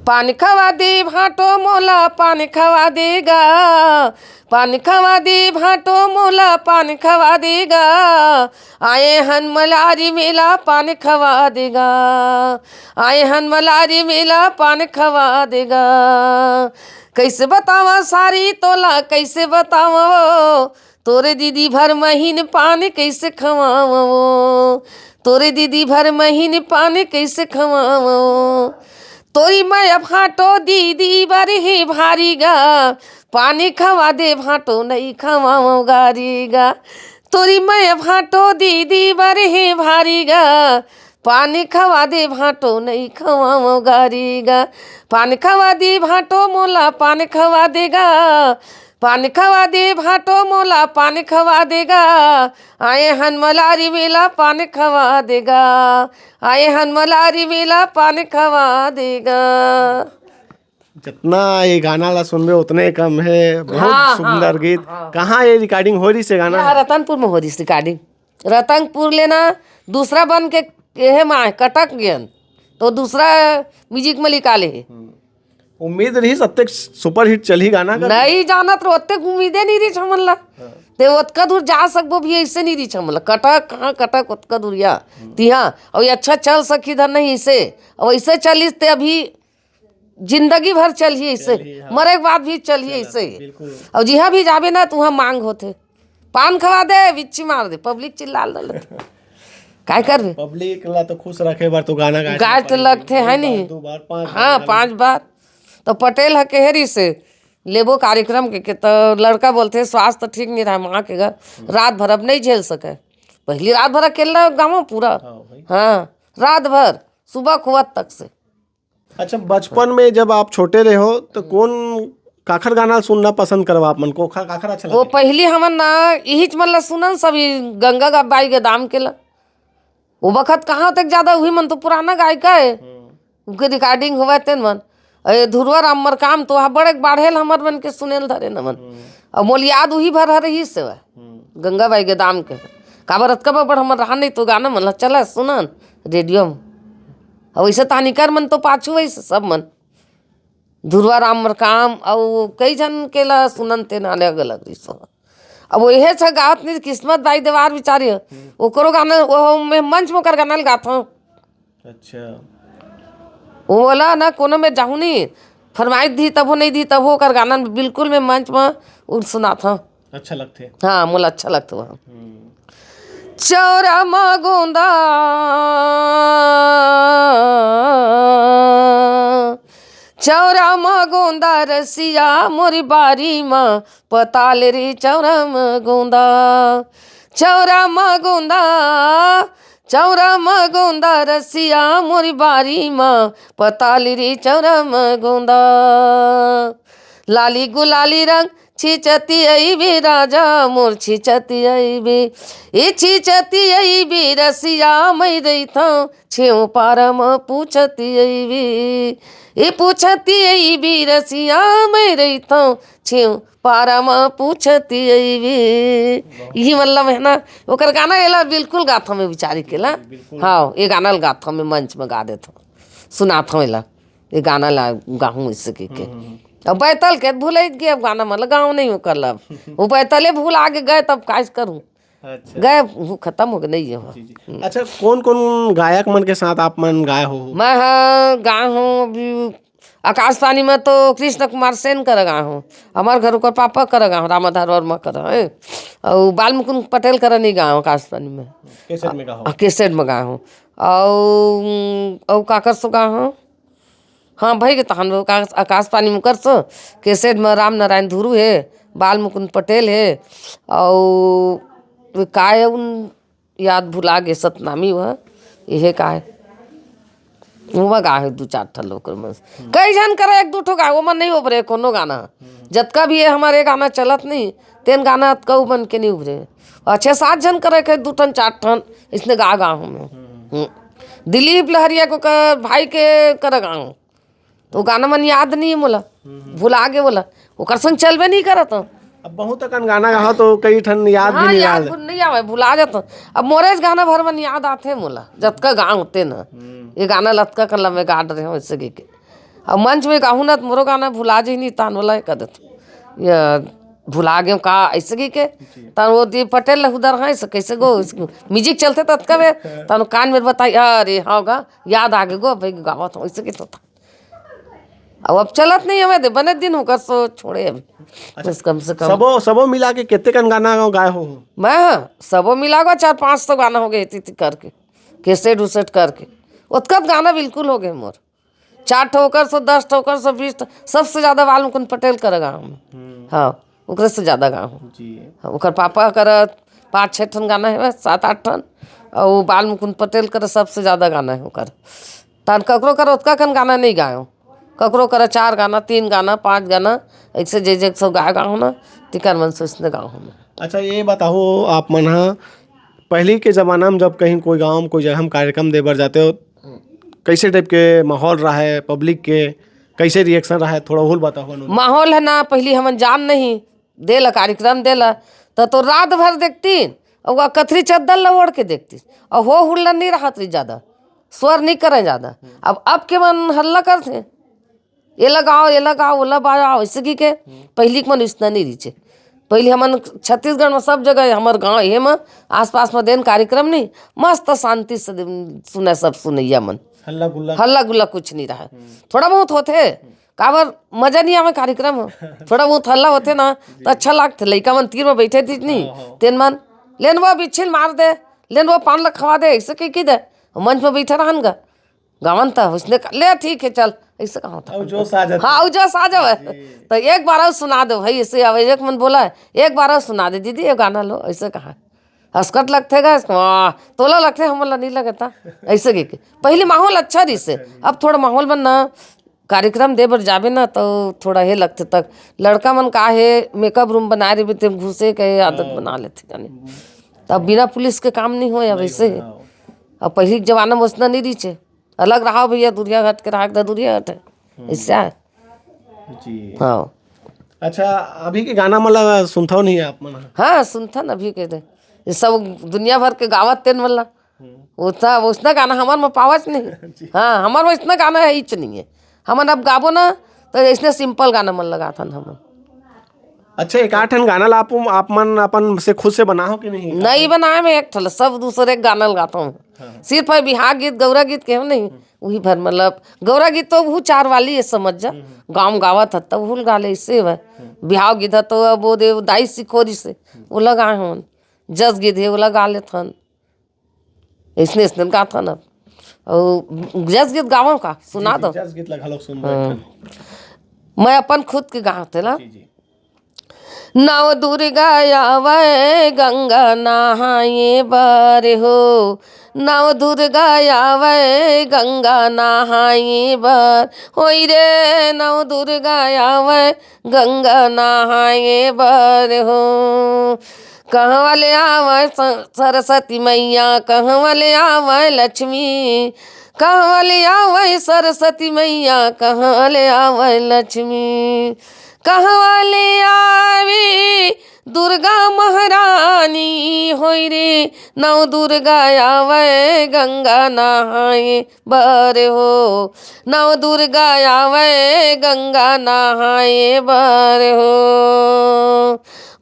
पान खवा दे भाटो मोला, पान खवा देगा, पान खवा दे भाटो मोला, पान खवा देगा, आए हन मलारी मेला पान खवा देगा, आए हन मलारी मेला पान खवा देगा। कैसे बतावा सारी तोला, कैसे बतावा तोरे दीदी भर महीन पान कैसे खवावो, तोरे दीदी भर महीन पान कैसे खवावो, तोरी मैं भाटो दीदी बरही भारीगा, पानी खवा दे भाटो नहीं खवाओ गारीगा, तोरी मैं भाटो दीदी बरही भारीगा, पानी खवा दे भाटो नहीं खवाओ गारीगा, पानी खवा दे भाटो मोला पानी खवा देगा, पानी खवा दे भाटो मोला पानी खवा देगा, आए हन मलारी मेला पानी खवा देगा, आए हन मलारी मेला पानी खवा देगा। जितना ये गाना ला सुनबे उतने कम है, बहुत सुंदर गीत। कहाँ ये रिकॉर्डिंग हो रही से गाना? रतनपुर में हो रही रिकॉर्डिंग, रतनपुर लेना दूसरा बन के है माँ कटक गयन, तो दूसरा म्यूजिक में निकाले है। उम्मीद रही सत्य सुपर हिट चली गाना का? नहीं जाना तो ओते उम्मीदे नहीं रही छमला, ते ओतका दूर जा सकबो भी ऐसे नहीं रही छमला, कटक कहाँ कटक ओतका दूर या तिहा, और ये अच्छा चल सकी धर नहीं ऐसे, और ऐसे चलिस ते अभी जिंदगी भर चलिए ऐसे, मरे के बाद भी चलिए ऐसे, और जिहा भी जाबे ना तो वहाँ मांग होते, पान खवा दे बिच्ची मार दे, पब्लिक चिल्ला ललत काय करबे, पब्लिक ला तो खुश रखे बार तो गाना गाय तो लगते है नहीं, 2 बार 5 हाँ 5 बार। तो पटेल है केहरी से लेबो कार्यक्रम के तो लड़का बोलते स्वास्थ्य ठीक नहीं रहा माँ के घर, रात भर अब नहीं झेल सके, पहली रात भर अकेला गाँव पूरा, हाँ रात भर सुबह खुआ तक से। अच्छा, बचपन में जब आप छोटे रहे हो तो कौन काखर गाना सुनना पसंद करवा आप मन को, काखर अच्छा वो पहली हमन ना यही मतलब सुनन सभी गंगा गबाई के दाम के ला, वो वक्त कहाँ तक ज्यादा हुई मन तो पुराना गायिका है, उनके रिकॉर्डिंग हुआ थे मन, अरे ध्रुवा रामर काम तो बड़े बाढ़ेल हमर मन के सुनेल धरे न मन, और मोल याद वही भर रही से गंगा बाई के दाम के काबरत कब बड़ हमर रहा नहीं तो गाना मन चला सुनन रेडियो में, और वैसे तानिकर मन तो पाछू वैसे सब मन ध्रुवा रामर काम और कई जन के ला सुनन थे अलग अलग रिश्ता। अब वही छ गात नहीं किस्मत बाई देवार बिचारी ओकरो गाना वो मैं मंच में कर गाना गाता हूँ। अच्छा, वो बोला ना कोनो में जाऊँ नहीं फरमाइश दी तब वो नहीं दी तब वो कर गाना बिल्कुल मैं मंच में उड़ सुना था। अच्छा लगते। हाँ मुझे अच्छा लगता वहाँ। चौरा माँ गोंदा चौरा माँ गोंदा रसिया मोरी बारी माँ पताल रे चौरा माँ गोंदा चौरा माँ गोंदा चौरा माँ गोंदा रसिया मोरी बारी माँ पताल रे चौरा माँ गोंदा लाली गुलाली रंग छिचती आई बे राजा मोर छिचती आई बे ए छिचती आई बे रसिया मैं रही था छेऊ पारम पूछती आई बे ए पूछती आई बे रसिया मैं रही था छेऊ पारम पूछती आई बे। यही मतलब है ना ओकर गाना एला बिल्कुल गाथा में बिचारी के ला। हाँ ये गाना गाथा में मंच में गा देता सुनाता एला ये गाना ला गाहूँ इससे के अब बैतल के भूल गए अब गाना मतलब गाँव नहीं हो कर लब वो बैतले भूल आगे गए तब काज करूँ। अच्छा। गए वो खत्म हो गए नहीं है। अच्छा कौन कौन गायक मन के साथ आप मन गाए हो? मैं हाँ गाँव हूँ अभी आकाशवाणी में तो कृष्ण कुमार सेन कर गा हूँ हमारे घर को पापा कर गा हूँ रामाधार वर्मा कर और बाल मुकुंद पटेल कर नहीं गा हूँ आकाशवाणी में कैसेट में गा हूँ और काकर सो गा हूँ। हाँ भाई के तहन आकाशवाणी में कर सो कैसेट में राम नारायण धुरू है बाल मुकुंद पटेल है और का है उन याद भुला गए सतनामी वह यह का है वो गा है दो चार ठा लोग में कई जन करे एक दो ठो गा वो मन नहीं उभरे कोनो गाना जतका भी है हमारे गाना चलत नहीं तेन गाना कऊ बन के नहीं उभरे अच्छे 7 जन करे के 2 टन 4 टन इसने गा हूँ मैं। दिलीप लहरिया को कर भाई के कर गा हूँ तो गाना मन याद नहीं है मोला भुला गे बोला ओकर संग चलबे नहीं करत। अब बहुत अकन गाना गा तो कई ठन याद भी नहीं याद नहीं आवे भुला जाता। अब मोरेज गाना भर मन याद आते मोला जतका गा होते ना ये गाना लतका कला में गा रहे हो इससे के अब मंच में गाहूँ ना मोरो गाना भुला जी नहीं तान वाला कर देते ये भुला गए का ऐसे के तन वो दी पटेल उधर है कैसे गो म्यूजिक चलते तत्का में तन कान में बताई अरे हाँ गा याद आगे गो भाई गावत ऐसे के तो अब चलत नहीं हमें दे बने दिन होकर सो छोड़े अभी। बस कम से कम सबो मिला के कितने कन गाना गाए हो? मैं सबो मिला गो 4-5 गाना हो गए थी करके कैसेट उसेट करके उतका गाना बिल्कुल हो गए मोर 4 ठोकर सो 10 ठोकर सो 20 सबसे ज्यादा बाल मुकुंद पटेल कर गा हूँ। हाँ ओकरे से ज्यादा गा हूँ ओकर पापा कर 5-6 ठन गाना है 7-8 ठन और बाल मुकुंद पटेल कर सबसे ज्यादा गाना है ओकर तन ककरो कर उतका कन गाना नहीं गायो ककरो कर 4 गाना 3 गाना 5 गाना ऐसे जे सब गा हूँ ना तिकर मन सोचने गा हूँ। अच्छा ये बताओ आप मन पहले के ज़माना में जब कहीं कोई गाँव में कोई जगह में कार्यक्रम दे बर जाते हो कैसे टाइप के माहौल रहा है पब्लिक के कैसे रिएक्शन रहा है थोड़ा और बताओ। माहौल है ना पहले हम जान नहीं देला कार्यक्रम देला तो रात भर देखती और वह कथरी चद्दर ला ओढ़ के देखती और हो हुल्ला नहीं रहा ज़्यादा स्वर नहीं करे ज़्यादा। अब के मन हल्ला करते ये लगाओ वो लगाओ ऐसे की के पहली के मन इतना नहीं रीचे पहले हमन छत्तीसगढ़ में सब जगह हमारे गाँव ये में आसपास में देन कार्यक्रम नहीं मस्त शांति से सुने सब सुनैया मन हल्ला गुल्ला कुछ नहीं रहा थोड़ा बहुत होते काबर मजा नहीं आवे कार्यक्रम थोड़ा बहुत हल्ला होते ना तो अच्छा लगते लड़का मन तीर में बैठे थी नहीं तेन मन लेन वो बिछिल मार दे लेन वो पान लग खवा दे ऐसे की दे मंच में बैठा रहन गा गावन था उसने ले ठीक है चल ऐसे कहा था हाँ जो साजा है तो एक बार सुना दो भाई ऐसे एक मन बोला है एक बार सुना दे दीदी ये गाना लो ऐसे कहा हंसकट लगते गा तोला लगते हमला नहीं लगता ऐसे की पहले माहौल अच्छा रही से अब थोड़ा माहौल बनना कार्यक्रम दे बर जाबे ना तो थोड़ा हे लगते तक लड़का मन का है मेकअप रूम बना रहे थे घुसे के आदत बना लेते जाने तब बिना पुलिस के काम नहीं हो या वैसे अब पहले के जमाना में उतना नहीं रीचे अलग रहा भैया दुरिया घट के रहा दुरिया घट है इससे जी। हाँ अच्छा अभी के गाना मतलब सुनता नहीं है आप मन? हाँ सुनता ना अभी के ये सब दुनिया भर के गावत तेन वाला उसना गाना हमारे में पावच नहीं। हाँ हमारे में इतना गाना है ही नहीं है हमन अब गाबो ना तो इसने सिंपल गाना मन लगा था हम। अच्छा एक 8 गाना ला आप मन अपन से खुद से बना हो कि नहीं? नहीं बनाए मैं एक ठल सब दूसरे गाना लगाता हूँ। सिर्फ है बिहार गीत गौरा गीत के हम नहीं वही भर मतलब गौरा गीत तो वो चार वाली है समझ जा गाँव गावत है तब भूल गा ले इससे वह बिहाव गीत है तो अब वो दे दाई सिखोरी से वो लगाए हन जस गीत है वो लगा ले थन इसने गा था ना और जस गीत गाँव का सुना दो जस गीत लगा लोग सुन रहे मैं अपन खुद के गाते ला नव दुर्गा आवे गंगा नहाए बर हो नव दुर्गा आवे गंगा नहाए बर होई रे नव दुर्गा आवे गंगा नहाए बर हो कहाँ वाले आवे सरस्वती मैया कहाँ वाले आवे लक्ष्मी कहाँ वाले आवे सरस्वती मैया कहाँ वाले आवे लक्ष्मी कहाँ वाले आवे दुर्गा महारानी होई रे नव दुर्गा आवे गंगा नहाए बर हो नव दुर्गा आवे गंगा नहाए बर हो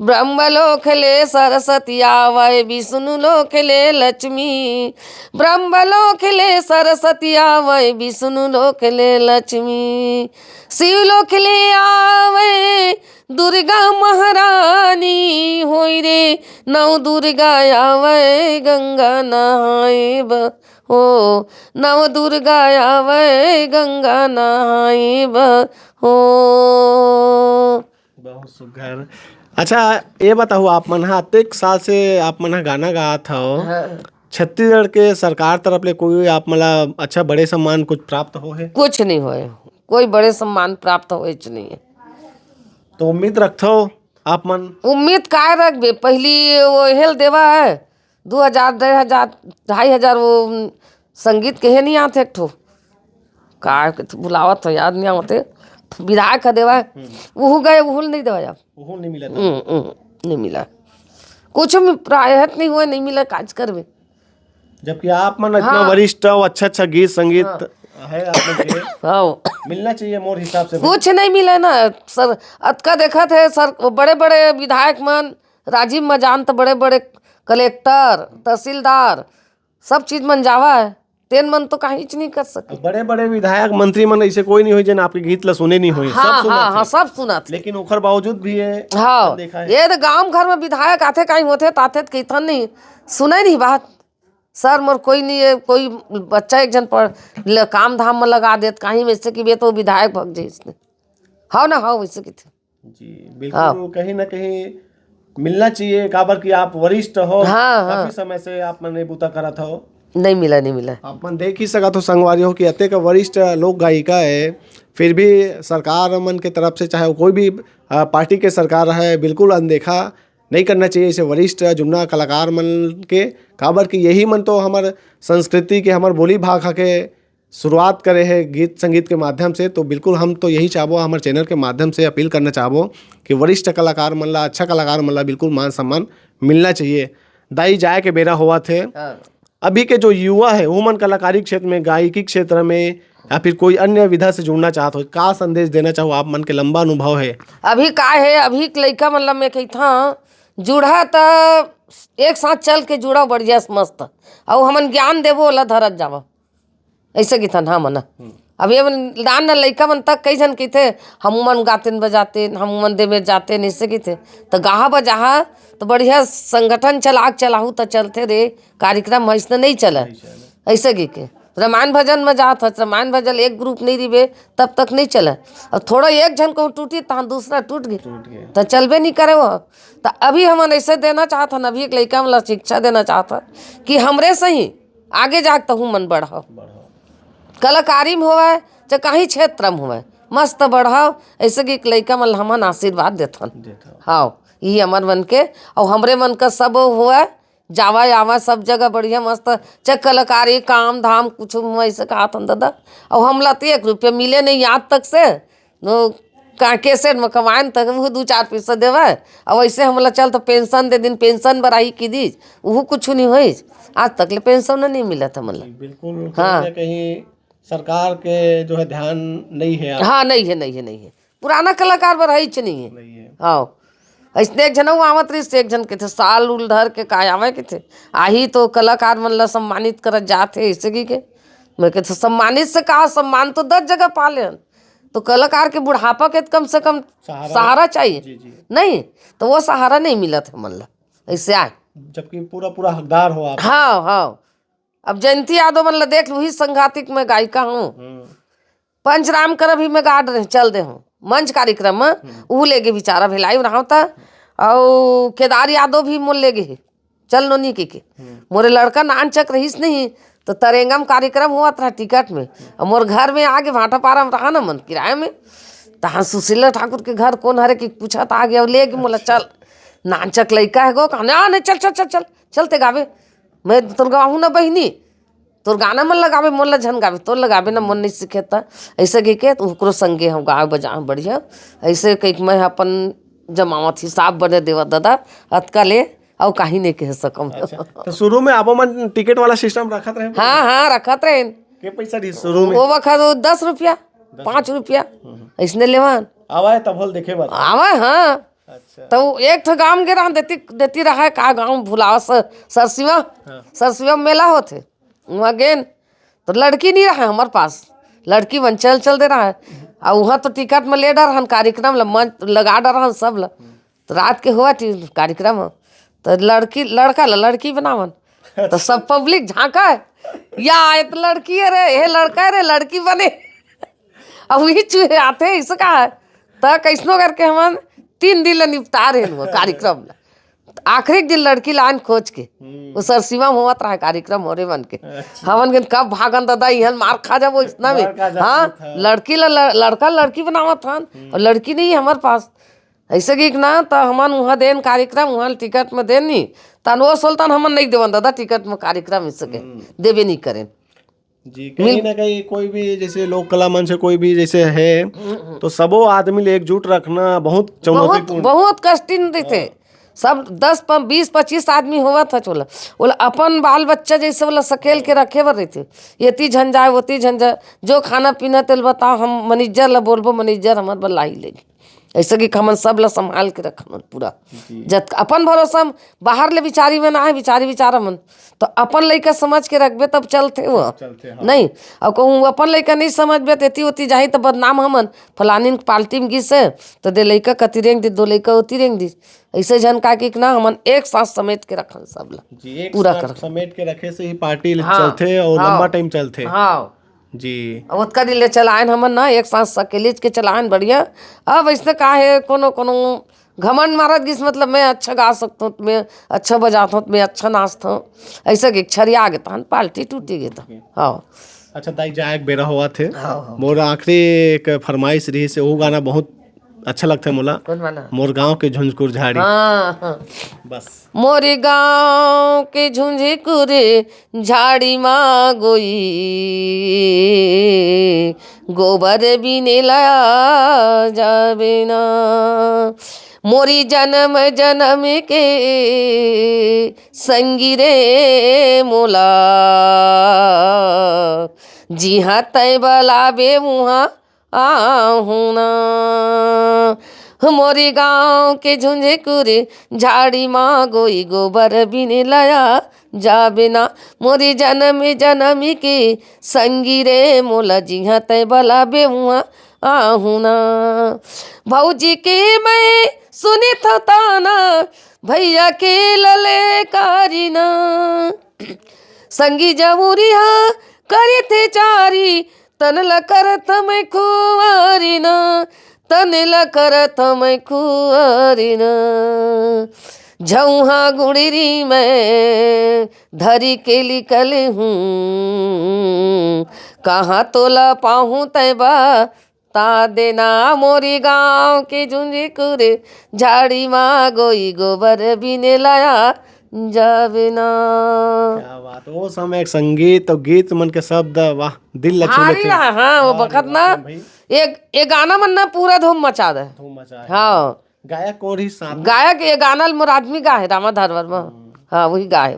ब्रह्मलोक ले सरस्वती आवे विष्णु लोक ले लक्ष्मी ब्रह्मलोक ले सरस्वती आवे विष्णु लोक ले लक्ष्मी शिवलोक ले आवे दुर्गा महारानी होई रे नव दुर्गा आवे गंगा नहाए हो नव दुर्गा आवे गंगा नहाए हो। बहुत सुघर। अच्छा ये बताओ आप मन अतेक साल से आप मन गाना गात हो छत्तीसगढ़ के सरकार तरफ ले कोई आप मला अच्छा बड़े सम्मान कुछ प्राप्त हो है? कुछ नहीं होए कोई बड़े सम्मान प्राप्त हो नहीं है। तो उम्मीद रखते हो आप मन? उम्मीद काय रखबे पहली वो हेल देवा है 2000 2500 वो संगीत के है नहीं आते एक ठो काय बुलावत हो याद नहीं आते विधायक का देवा है वो गए वो नहीं देवा यार वो नहीं मिला नहीं मिला कुछ प्रायत नहीं हुआ नहीं मिला काज करवे जबकि आप मन इतना वरिष्ठ हो अच्छा गीत संगीत है आप लोग के हाँ मिलना चाहिए मोर हिसाब से। कुछ नहीं मिला ना सर अतका देखा थे सर बड़े बड़े विधायक मन राजीव मजान तो बड़े बड़े कलेक्टर तहसीलदार सब चीज मन जावा है तेन मन तो कहीं नहीं कर सके। बड़े बड़े विधायक मंत्री मन ऐसे कोई नहीं हुई जन आपके गीत ला सुने नहीं हुई। हाँ हाँ सब सुना थे लेकिन ओखर बावजूद भी है हाँ देखा है। ये तो गांव घर में विधायक आते कहीं होते ताते कहीं नहीं सुने नहीं बात सर मोर कोई नहीं है कोई बच्चा एक जन पर काम धाम में लगा देत कहीं वैसे कि वे तो विधायक भग जाए इसने हाँ ना हाँ वैसे की थे जी बिल्कुल कहीं ना कहीं मिलना चाहिए काबर कि आप वरिष्ठ हो काफी समय से आप मैंने बूता करा था नहीं मिला आप मन देख ही सका तो संगवारी हो कि अतेक वरिष्ठ लोक गायिका है फिर भी सरकार मन के तरफ से चाहे कोई भी पार्टी के सरकार है बिल्कुल अनदेखा नहीं करना चाहिए इसे वरिष्ठ जुन्ना कलाकार मन के काबर कि यही मन तो हमार संस्कृति के हमार बोली भाषा के शुरुआत करे है गीत संगीत के माध्यम से। तो बिल्कुल हम तो यही चाहबो हमारे चैनल के माध्यम से अपील करना चाहबो कि वरिष्ठ कलाकार मन ला अच्छा कलाकार मन ला बिल्कुल मान सम्मान मिलना चाहिए। दाई जाए के बेरा हुआ थे अभी के जो युवा है वो मन कलाकारी क्षेत्र में गायकी क्षेत्र में या फिर कोई अन्य विधा से जुड़ना चाहते हो का संदेश देना चाहो आप मन के लंबा अनुभव है अभी का है अभी लड़का मतलब मैं कही था जुड़ा तो एक साथ चल के जुड़ा बढ़िया मस्त और हमन ज्ञान देवो ला धरत जावा ऐसे की था हाँ मना अभी दान न लड़का मन तक कई जन की थे हम मन गाते बजाते हम मन देवे जाते ऐसे की थे तो गाहा बजाहा तो बढ़िया संगठन चलाहू तो चलते रे कार्यक्रम ऐसा नहीं चला ऐसे की के रामायण भजन में जात है रामायण भजन एक ग्रुप नहीं रिबे तब तक नहीं चला और थोड़ा एक जन को टूटी तो दूसरा टूट गया तो चलबे नहीं करे वो। तो अभी हम ऐसे देना चाहता न अभी एक लड़का वाला शिक्षा देना चाहता कि हमरे से ही आगे जाके तो मन बढ़ाओ कलाकारी में हुआ चाहे कहीं क्षेत्र में हुआ मस्त बढ़ाओ ऐसे कि एक लड़का मन हमन आशीर्वाद देथन हाँ यही हमार मन के और हमरे मन का सब हुआ जावा आवा सब जगह बढ़िया मस्त चाहे कलाकारी काम धाम कुछ ऐसे कहा था दादा और हम ला 1 रुपया मिले नहीं आज तक से कैसेट में कमाए तक वो 2-4 पैसा देवा और वैसे हमला चल तो पेंशन दे दिन पेंशन बराही की दी वो कुछ नहीं हुई आज तक ले पेंशन नहीं मिला था मतलब बिल्कुल हाँ कहीं सरकार के जो है ध्यान नहीं है हाँ नहीं है पुराना कलाकार बराही नहीं है हाँ ऐसने एक जनऊ आवत रही से एक जन के थे साल उल धर के का आवे के थे आही तो कलाकार मन ला सम्मानित करत जाते ऐसे की के मैं कहते सम्मानित से कहा सम्मान तो 10 जगह पाले हन तो कलाकार के बुढ़ापा के कम से कम सहारा चाहिए नहीं तो वो सहारा नहीं मिला था मन ला ऐसे आए जबकि पूरा पूरा हकदार हो आप। हाँ हाँ अब जयंती यादव मन ला देख लू ही संघातिक में गायिका हूँ पंचराम कर भी मैं गा रहे चल दे हूँ मंच कार्यक्रम में वो लेके बेचारा भिलाई रहा था और केदार यादव भी मोल ले गए चल नोनी के मोरे लड़का नानचक रहीस नहीं तो तरेंगम कार्यक्रम हुआ था टिकट में और मोर घर में आगे भाटा पारा में रहा ना मन किराए में तहाँ सुशीला ठाकुर के घर कौन हरे की पूछा था आगे ले गए मोला चल नानचक लड़का है गो कहा नहीं चल चल चल चल चलते गावे मैं तोर गाँव ना बहनी तोर गाना मन लगावे मोन ला झन गावे तोर लगावे ना मन नहीं सीखे था ऐसे के तो ओकरो संगे हम गाँव बजा बढ़िया ऐसे कहीं मैं अपन जमावत हिसाब बने देवा दादा अतका ले और कहीं नहीं कह सकम। अच्छा, तो शुरू में आप मन टिकट वाला सिस्टम रखत रहे? हाँ हाँ रखत रहे। के पैसा दी शुरू में? वो वक्त 10 रुपया 5 रुपया इसने लेवान आवा तब हल देखे बात आवा। हाँ अच्छा, तो एक ठो गाँव गे रहा देती रहा है का गाँव भुलावा सरसिवा सरसिवा मेला होते वहाँ गेन तो लड़की नहीं रहा हमारे पास लड़की बन चल दे रहा है और वहाँ तो टिकट में ले डर कार्यक्रम मंच लगा डर सब ला तो रात के हुआ कार्यक्रम तो लड़का ला लड़की बनावन तो सब पब्लिक झांका या आए तो लड़की है रे ये लड़का है रे लड़की बने अब वही चूहे आते हैं इसका है तो कैसनो करके हम 3 दिन निपटा रहे वो कार्यक्रम आखिरी दिन लड़की लान खोज के वो सरसिवा हुआ रहा कार्यक्रम हो रे बन के हमन के कब भागन दादा यहाँ मार खा जा वो इतना में। हाँ लड़की लड़का लड़की बनावा था और लड़की नहीं हमारे पास ऐसे की ना तो हमन वहाँ देन कार्यक्रम वहाँ टिकट में देनी तन वो सुल्तान हमन नहीं देवन दादा टिकट में कार्यक्रम इस सके देवे नहीं करें जी। कहीं ना कहीं कोई भी जैसे लोक कला मंच से कोई भी जैसे है तो सबो आदमी एकजुट रखना बहुत चुनौतीपूर्ण बहुत कठिन रहते सब 10 20 25 आदमी हुआ था चोला बोला अपन बाल बच्चा जैसे बोला सकेल के रखे बर रहते ये झंझाए वो झंझा जो खाना पीना तेल बताओ हम मैनेजर ला बोलबो मैनेजर हमारे बल्ला ही लेगी ऐसे कि हमन सब ला संभाल के रखन पूरा जब अपन भरोसा बाहर ले बिचारी में ना है बिचारी बिचारा मन तो अपन लड़का समझ के रखबे तब चलते वो हाँ। नहीं और कहूँ अपन लड़का नहीं समझबे तेती होती जाही तो बदनाम हमन फलानी पार्टी में गिस है तो दे लड़का कति रेंग दी 2 लड़का होती रेंग दी ऐसे जन का कि ना हमन एक साथ समेट के रखन सब ला पूरा कर समेट के रखे से ही पार्टी चलते और लंबा टाइम चलते। हाँ जी उतका दिले चलाएन हमन ना एक साथ सकेलिज के चलाएन बढ़िया। अब ऐसे का है कोनो घमंड मारत गिस मतलब मैं अच्छा गा सकता हूँ मैं अच्छा बजाता हूँ मैं अच्छा नाचता हूँ ऐसे कि छरिया गए था पार्टी टूटी गई था। हाँ अच्छा दाई जाए बेरा हुआ थे मोर आखिरी एक फरमाइश रही से वो गाना बहुत अच्छा लगता है मोला मोर गाँव के झुंझकुर झाड़ी। हाँ बस मोरे गाँव के झुंझकुर झाड़ी माँ गोई गोबर बिने लाया जावे ना मोरी जन्म जन्म के संगी रे मोला जी हाँ तय बलाबे मुहाँ आहूँ ना मोरी गाँव के झुंझकुरे झाड़ी माँ गोई गोबर बिने लाया जाबे ना मोरी जन्म के संगी रे मोला जिहा तय बलाबे हुआ आहूँ ना भौजी के मैं सुनी था ताना भैया के लले कारीना संगी जमुरिया करे थे चारी तन ल करत मैं खुआरीना तन ल करत मैं खुआरीना झौहा गुड़री में धरी के लिखल हूँ कहाँ तोला पाहूँ तैबा ता देना मोरी गाँव के झुंझकुरे झाड़ी माँ गोई गोबर बिने लाया जावे ना। क्या बात वो समय संगीत और गीत मन के शब्द वाह दिल लचू थे। हाँ वो बखत ना एक गाना मन ना पूरा धूम मचा दे। हाँ गायक और ही साथ गायक ये गाना मोर आदमी गा है रामाधार वर्मा। हाँ वही गा है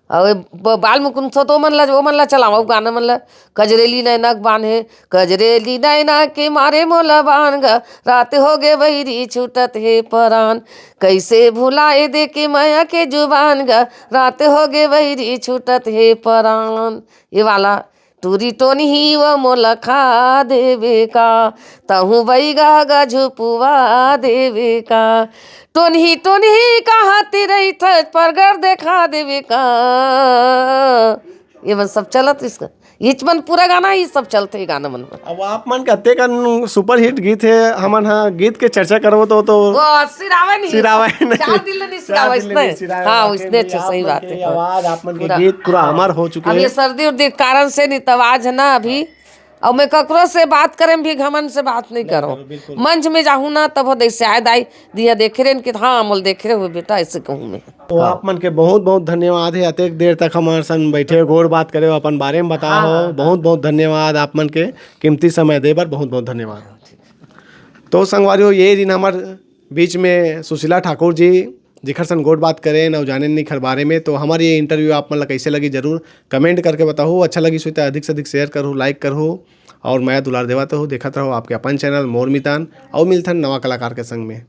और बाल मुकुंद तो मन ला चलावा गाना मन ला कजरेली नैनक बांधे कजरेली नैना के मारे मोला बान ग रात हो गे वैरी छूटत हे परान कैसे भुलाए दे के माया के जुबान ग रात हो गे वैरी छूटत हे परान। ये वाला टूरी टोनी ही वो मोला खा देवे का तहु बैगा गा झुपुआ देवे का टोनी कहाँ रही था परगर देखा देवे का। ये मन सब चलत इसका इच मन पूरा गाना ही सब चलते ही गाना मन में। अब आप मन कहते का सुपर हिट गीत है हमन हाँ गीत के चर्चा करो तो वो सिरावे नहीं चार दिल नहीं सिरावा इसने हाँ इसने अच्छा सही बात है। आवाज आप मन के गीत पूरा अमर हो चुके हैं। अब ये सर्दी उर्दी के कारण से नहीं तवाज है ना अभी और मैं ककरो से बात करें भी घमन से बात नहीं करो मंच में जाहूँ ना तब हो शायद आई दिया देखे रहे कि हाँ मोल देख रहे हो बेटा ऐसे कहूँ मैं। तो आप मन के बहुत बहुत धन्यवाद है अतेक देर तक हमारे संग बैठे गोर बात करे अपन बारे में बताओ बहुत बहुत धन्यवाद आप मन के कीमती समय दे बर बहुत बहुत धन्यवाद। तो संगवारियों ये दिन हमारे बीच में सुशीला ठाकुर जी जिखर सन गोट बात करें न जाने नहीं खर बारे में। तो हमारी ये इंटरव्यू आप मतलब कैसे लगी जरूर कमेंट करके बताओ। अच्छा लगी सो अधिक से अधिक शेयर करो लाइक करो और मैं दुलार देवाता हूँ देखते रहो आपके अपन चैनल मोर मितान और मिलथन नवा कलाकार के संग में।